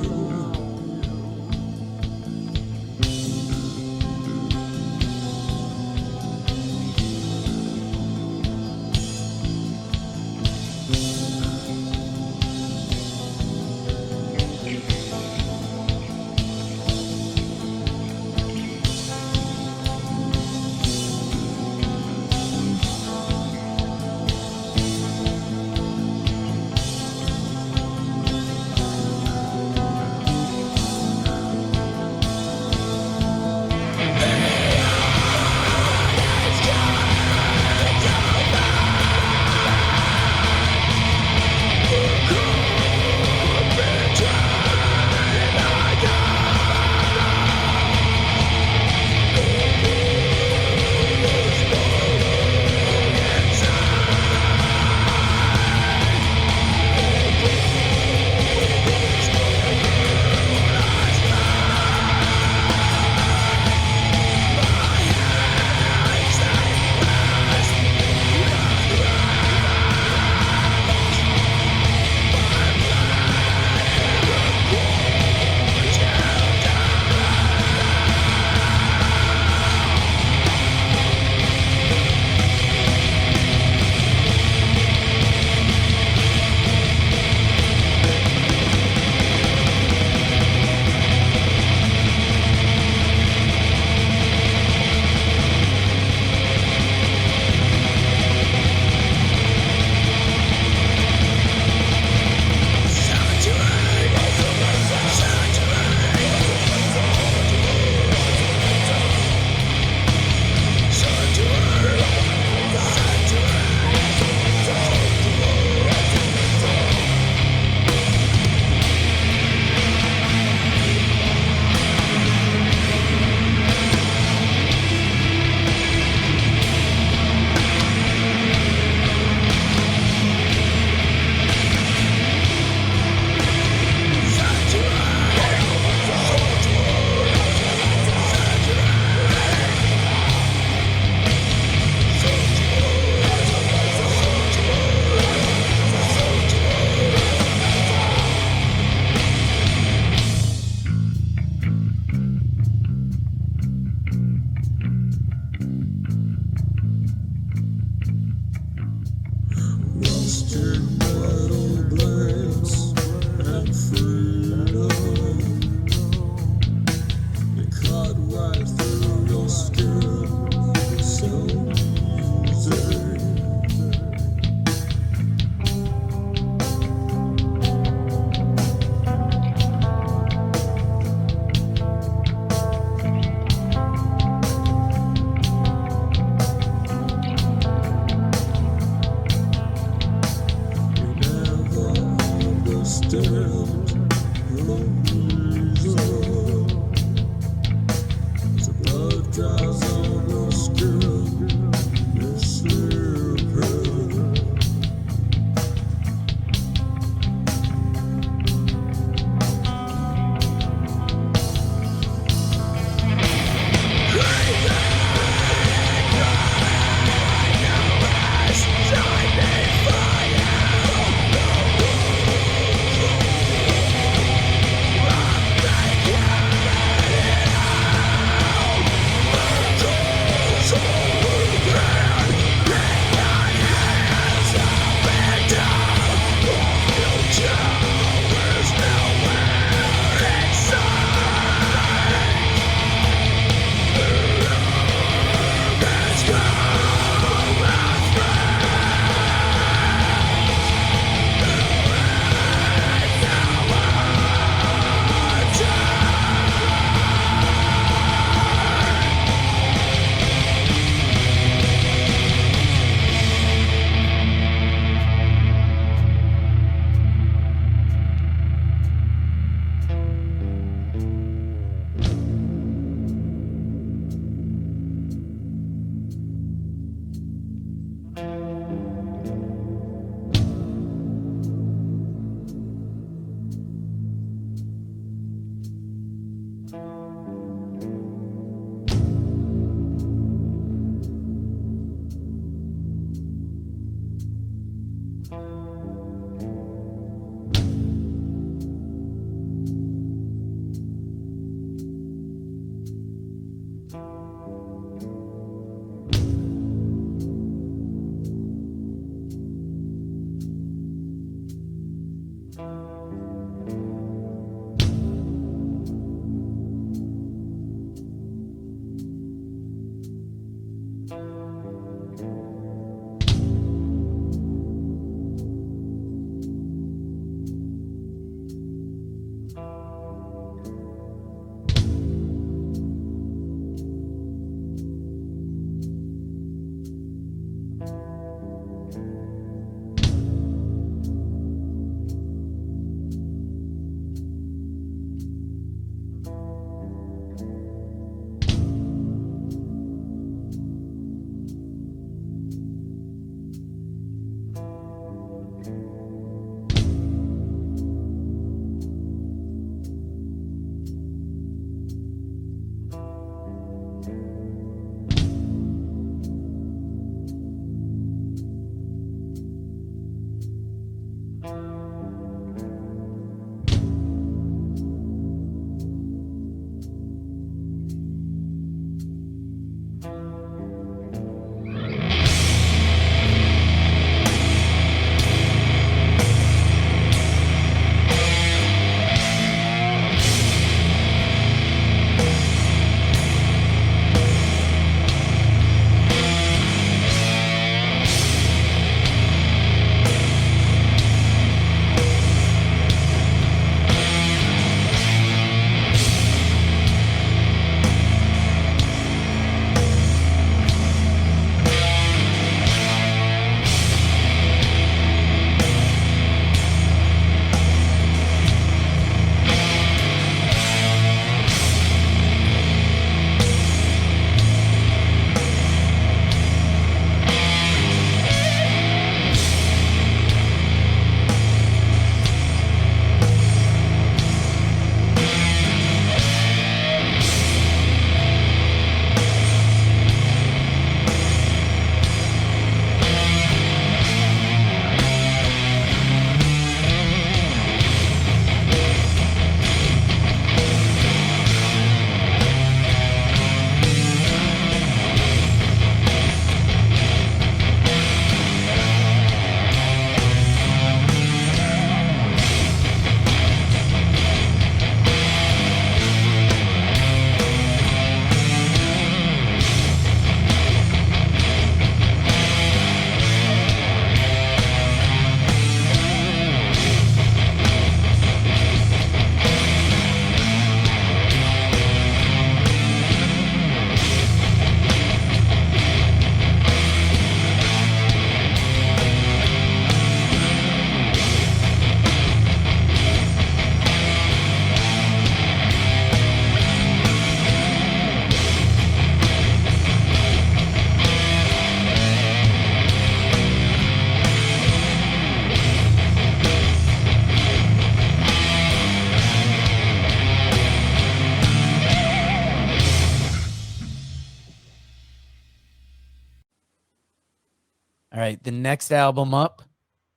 All right, the next album up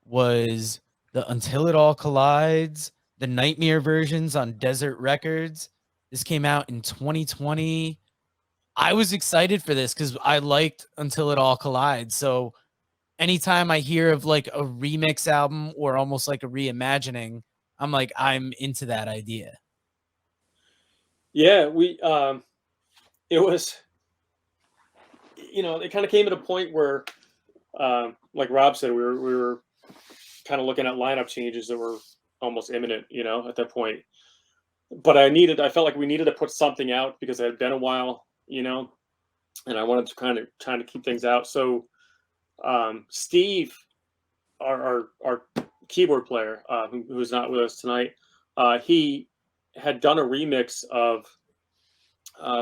was the Until It All Collides, the Nightmare versions on Desert Records. This came out in 2020. I was excited for this because I liked Until It All Collides. So anytime I hear of like a remix album or almost like a reimagining, I'm like, I'm into that idea. Yeah, it was, it kind of came at a point where, like Rob said, we were kind of looking at lineup changes that were almost imminent, at that point. But I felt like we needed to put something out because it had been a while, and I wanted to kind of trying to keep things out. So, Steve, our keyboard player, who's not with us tonight, he had done a remix of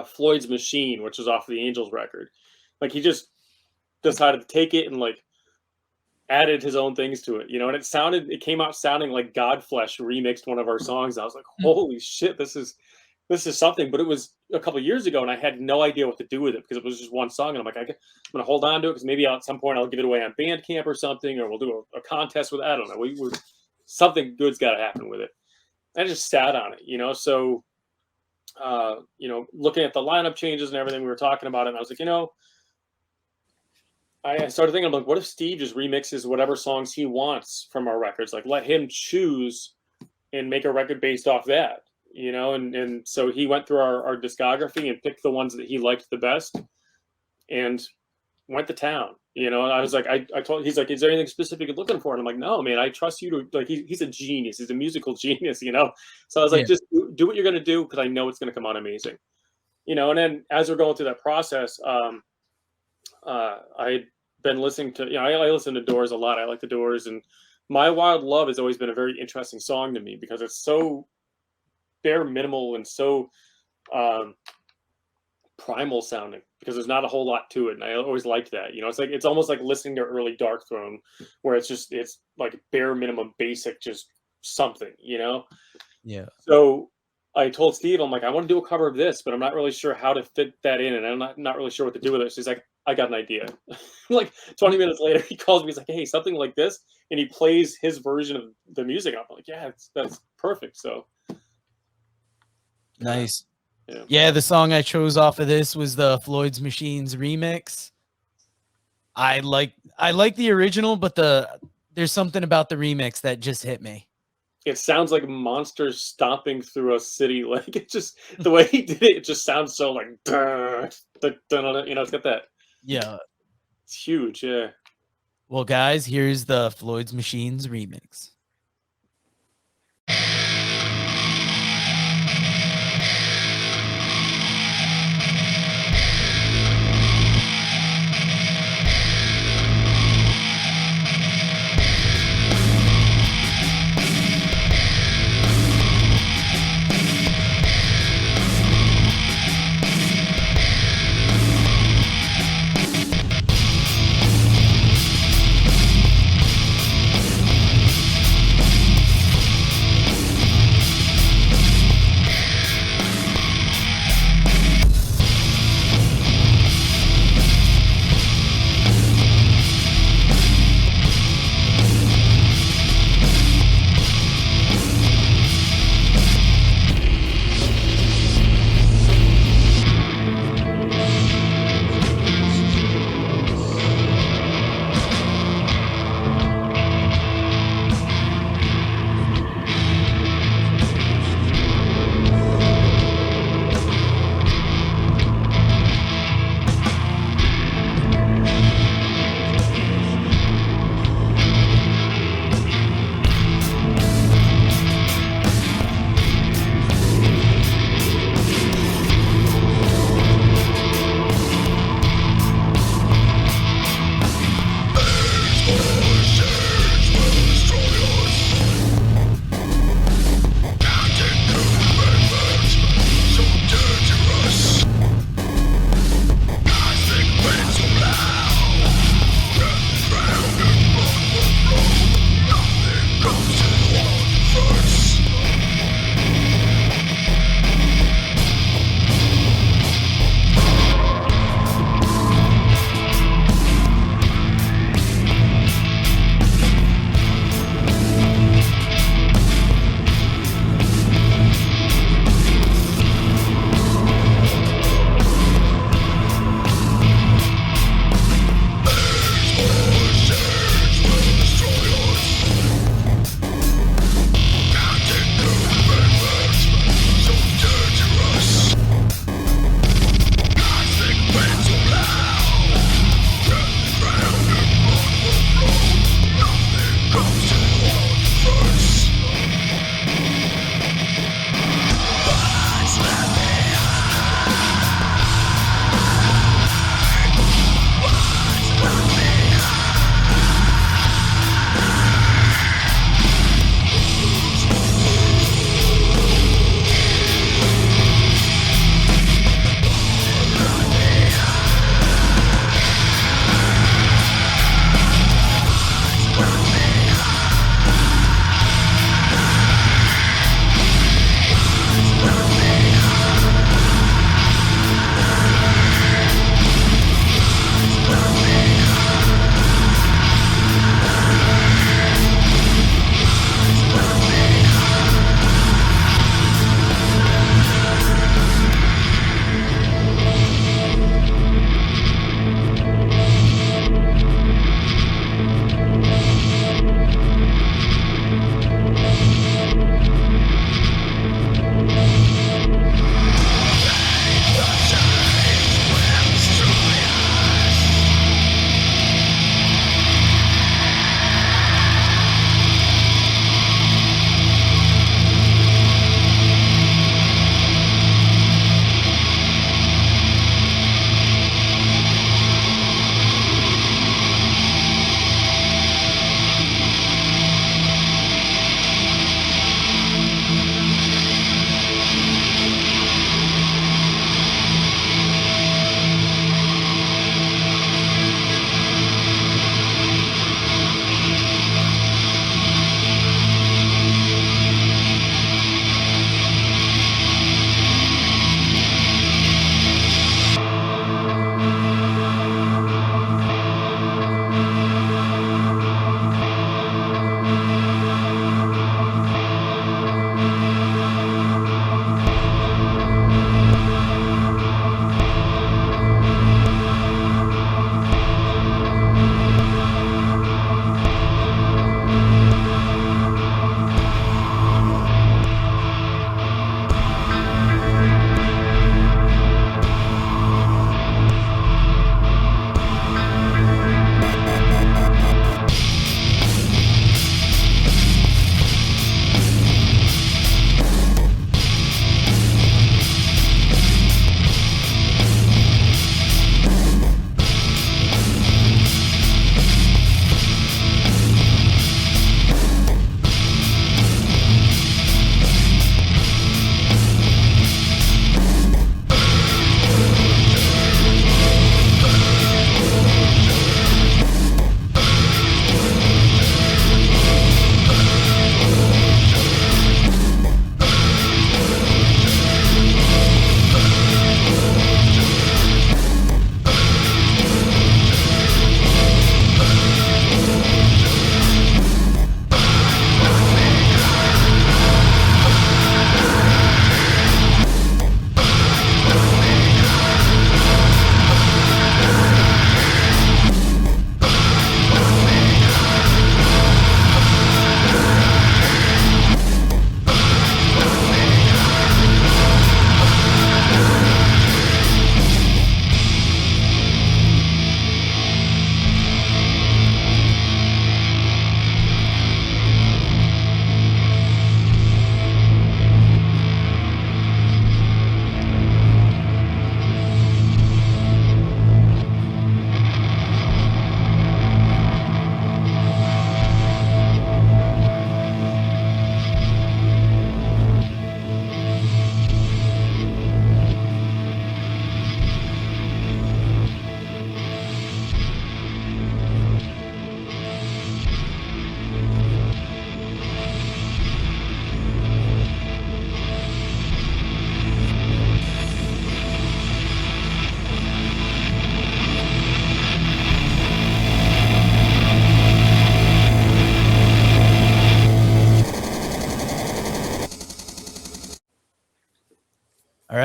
Floyd's Machine, which was off the Angels record. Like he just decided to take it and like added his own things to it, and it came out sounding like Godflesh remixed one of our songs. I was like, holy shit, this is something. But it was a couple of years ago, and I had no idea what to do with it because it was just one song. And I'm like, I'm gonna hold on to it because maybe at some point I'll give it away on Bandcamp or something, or we'll do a contest with it. I don't know. Something good's got to happen with it. I just sat on it, So, looking at the lineup changes and everything we were talking about, it, and I was like, I started thinking, I'm like, what if Steve just remixes whatever songs he wants from our records? Like, let him choose and make a record based off that, And so he went through our discography and picked the ones that he liked the best. And went to town. You know, and I was like, I told, he's like, is there anything specific you're looking for? And I'm like, no, man, I trust you to, like, he's a genius. He's a musical genius, you know? So I was like, Yeah. just do what you're going to do, because I know it's going to come out amazing. You know, and then as we're going through that process, I had been listening to, you know, I listen to Doors a lot. I like the Doors, and My Wild Love has always been a very interesting song to me because it's so bare minimal and so primal sounding, because there's not a whole lot to it, and I always liked that. You know, it's almost like listening to early Dark Throne, where it's like bare minimum basic, just something, you know. Yeah. So I told Steve, I'm like, I want to do a cover of this, but I'm not really sure how to fit that in, and I'm not really sure what to do with it. So he's like, I got an idea. Like 20 minutes later, he calls me. He's like, hey, something like this, and he plays his version of the music. I'm like, yeah, that's perfect. So Nice. Yeah. Yeah, the song I chose off of this was the Floyd's Machines remix. I like the original, but there's something about the remix that just hit me. It sounds like monsters stomping through a city. Like, it just, the way he did it, it just sounds so like, dun, dun, dun, dun, you know, it's got that. Yeah. It's huge. Yeah. Well, guys, here's the Floyd's Machines remix.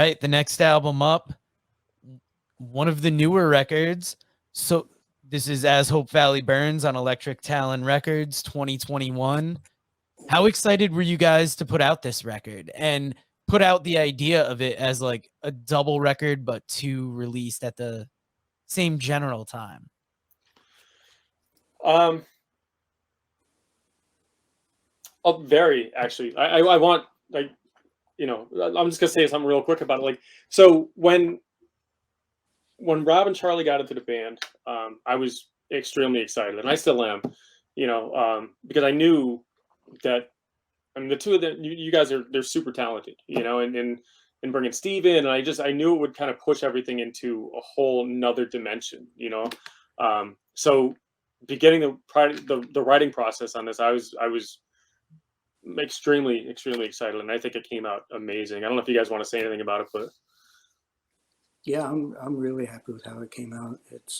right, the next album up, one of the newer records. So this is As Hope Valley Burns on Electric Talon Records 2021. How excited were you guys to put out this record and put out the idea of it as like a double record, but two released at the same general time? Very actually. I want, like, you know, I'm just gonna say something real quick about it. Like, so when Rob and Charlie got into the band, I was extremely excited, and I still am. You know, because I knew that, I mean, the two of them, you guys they're super talented. You know, and bringing Steve in, and I knew it would kind of push everything into a whole nother dimension. You know, so beginning the writing process on this, I was extremely excited, and I think it came out amazing. I don't know if you guys want to say anything about it, but Yeah, I'm really happy with how it came out. It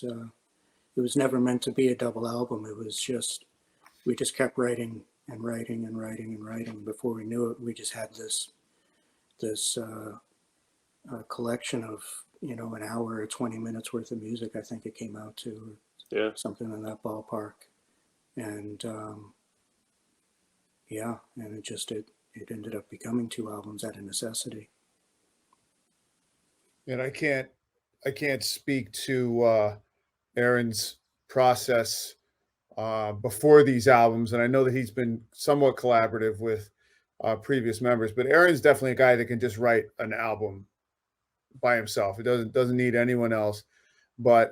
was never meant to be a double album. It was just, we just kept writing and writing and writing and writing. Before we knew it, we just had this collection of, you know, an hour or 20 minutes worth of music. I think it came out to, yeah, something in that ballpark. And yeah, and it ended up becoming two albums out of necessity. And I can't speak to Aaron's process before these albums, and I know that he's been somewhat collaborative with previous members, but Aaron's definitely a guy that can just write an album by himself. He doesn't need anyone else. But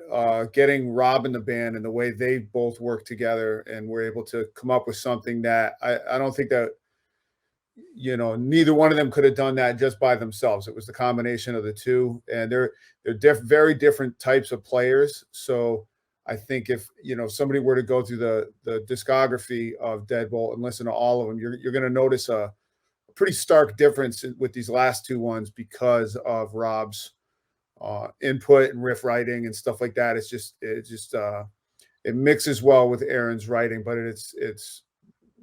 getting Rob in the band and the way they both work together and were able to come up with something that I don't think that, you know, neither one of them could have done that just by themselves. It was the combination of the two, and they're very different types of players. So I think if, you know, somebody were to go through the discography of Deadbolt and listen to all of them, you're going to notice a pretty stark difference with these last two ones because of Rob's input and riff writing and stuff like that. It mixes well with Aaron's writing, but it's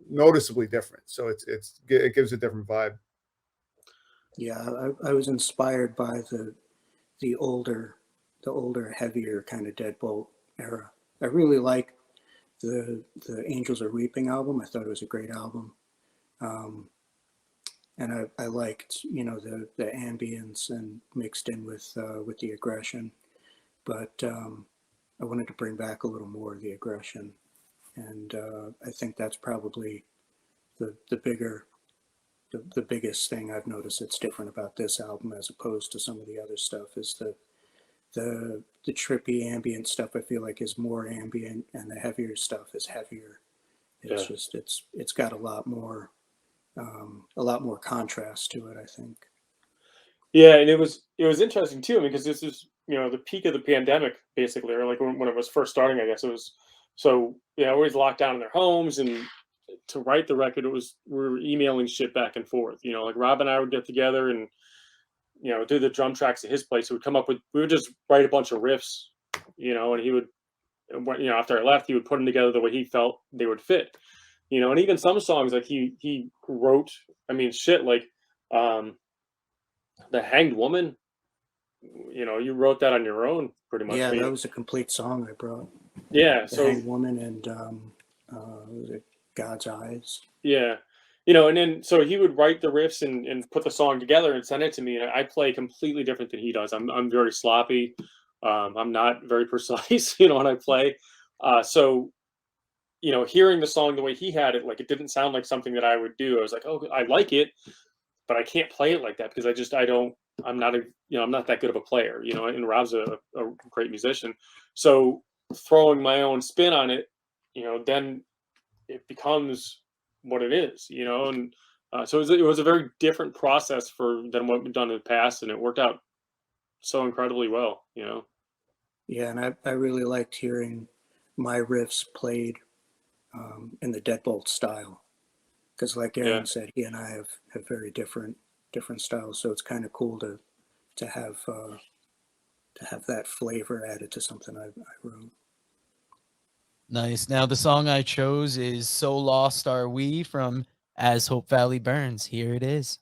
noticeably different. So it gives a different vibe. Yeah, I was inspired by the older, heavier kind of Deadbolt era. I really like the Angels Are Weeping album. I thought it was a great album. And I liked, you know, the ambience and mixed in with the aggression, but I wanted to bring back a little more of the aggression, and I think that's probably the biggest thing I've noticed that's different about this album as opposed to some of the other stuff is the trippy ambient stuff. I feel like is more ambient, and the heavier stuff is heavier. It's just it's got a lot more contrast to it, I think. yeah, and it was interesting too. I mean, because this is, you know, the peak of the pandemic, basically, or like when it was first starting. I guess it was, so yeah, everybody's locked down in their homes, and to write the record, we were emailing shit back and forth. You know, like Rob and I would get together and, you know, do the drum tracks at his place. We would just write a bunch of riffs, you know, and he would, you know, after I left, he would put them together the way he felt they would fit. You know, and even some songs like he wrote, I mean, shit, like The Hanged Woman, you know, you wrote that on your own pretty much. Yeah, that was a complete song I brought. Yeah, The so Hanged Woman and was it God's Eyes? yeah, you know, and then so he would write the riffs and put the song together and send it to me, and I play completely different than he does. I'm very sloppy. I'm not very precise, you know, when I play. So, you know, hearing the song the way he had it, like it didn't sound like something that I would do. I was like, oh, I like it, but I can't play it like that because I'm not that good of a player, you know, and Rob's a great musician. So throwing my own spin on it, you know, then it becomes what it is, you know, and so it was a very different process than what we've done in the past, and it worked out so incredibly well, you know. Yeah, and I really liked hearing my riffs played in the Deadbolt style, because like Aaron said, he and I have very different styles, so it's kind of cool to have that flavor added to something I wrote. Nice. Now the song I chose is So Lost Are We from As Hope Valley Burns. Here it is.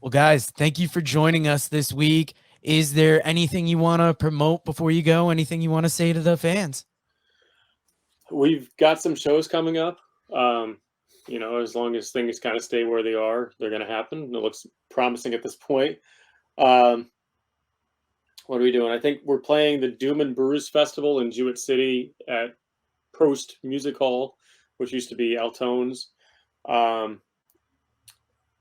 Well, guys, thank you for joining us this week. Is there anything you want to promote before you go? Anything you want to say to the fans? We've got some shows coming up. As long as things kind of stay where they are, they're going to happen. It looks promising at this point. What are we doing? I think we're playing the Doom and Brews Festival in Jewett City at Prost Music Hall, which used to be Altones.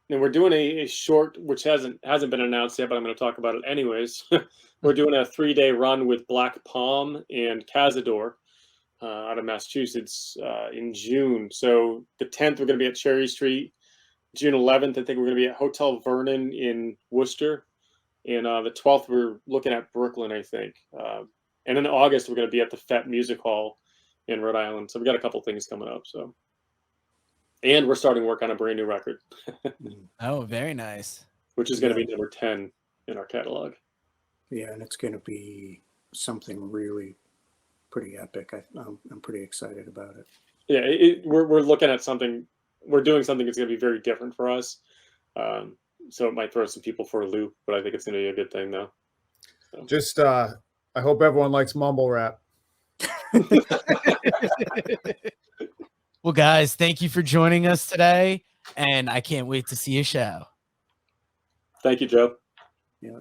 And we're doing a short, which hasn't been announced yet, but I'm going to talk about it anyways. We're doing a 3-day run with Black Palm and Cazador out of Massachusetts in June. So the 10th, we're going to be at Cherry Street. June 11th, I think we're going to be at Hotel Vernon in Worcester. And the 12th, we're looking at Brooklyn, I think. And in August, we're going to be at the FET Music Hall in Rhode Island. So we got a couple things coming up. And we're starting work on a brand new record. Oh, very nice. Which is going to be number 10 in our catalog. Yeah, and it's going to be something really pretty epic. I'm pretty excited about it. Yeah, we're looking at something. We're doing something that's going to be very different for us. So it might throw some people for a loop, but I think it's going to be a good thing, though. So. Just, I hope everyone likes mumble rap. Well, guys, thank you for joining us today, and I can't wait to see your show. Thank you, Joe. Yeah.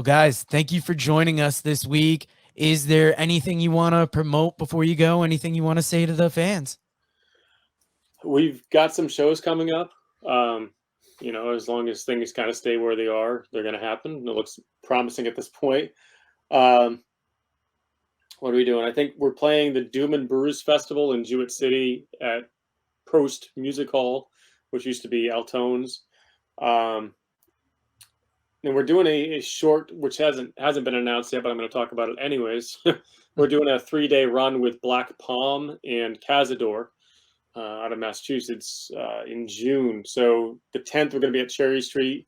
Well, guys, thank you for joining us this week. Is there anything you want to promote before you go? Anything you want to say to the fans? We've got some shows coming up. As long as things kind of stay where they are, they're going to happen. It looks promising at this point. What are we doing? I think we're playing the Doom and Brews Festival in Jewett City at Prost Music Hall, which used to be Altones. And we're doing a short, which hasn't been announced yet, but I'm going to talk about it anyways. We're doing a 3-day run with Black Palm and Cazador out of Massachusetts in June. So the 10th, we're going to be at Cherry Street.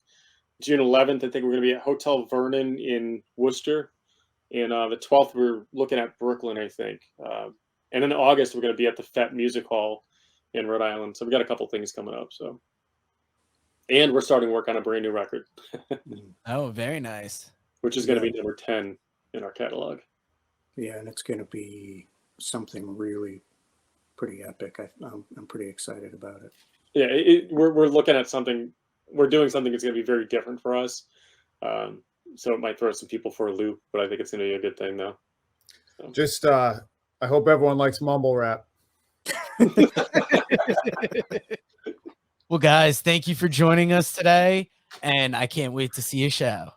June 11th, I think we're going to be at Hotel Vernon in Worcester. And the 12th, we're looking at Brooklyn, I think. And in August, we're going to be at the FET Music Hall in Rhode Island. So we got a couple things coming up. So, and we're starting work on a brand new record. Oh, very nice. Which is going to be number 10 in our catalog. Yeah, and it's going to be something really pretty epic. I'm pretty excited about it. Yeah, we're looking at something. We're doing something that's going to be very different for us. So it might throw some people for a loop, but I think it's going to be a good thing, though. So. Just, I hope everyone likes mumble rap. Well, guys, thank you for joining us today, and I can't wait to see your show.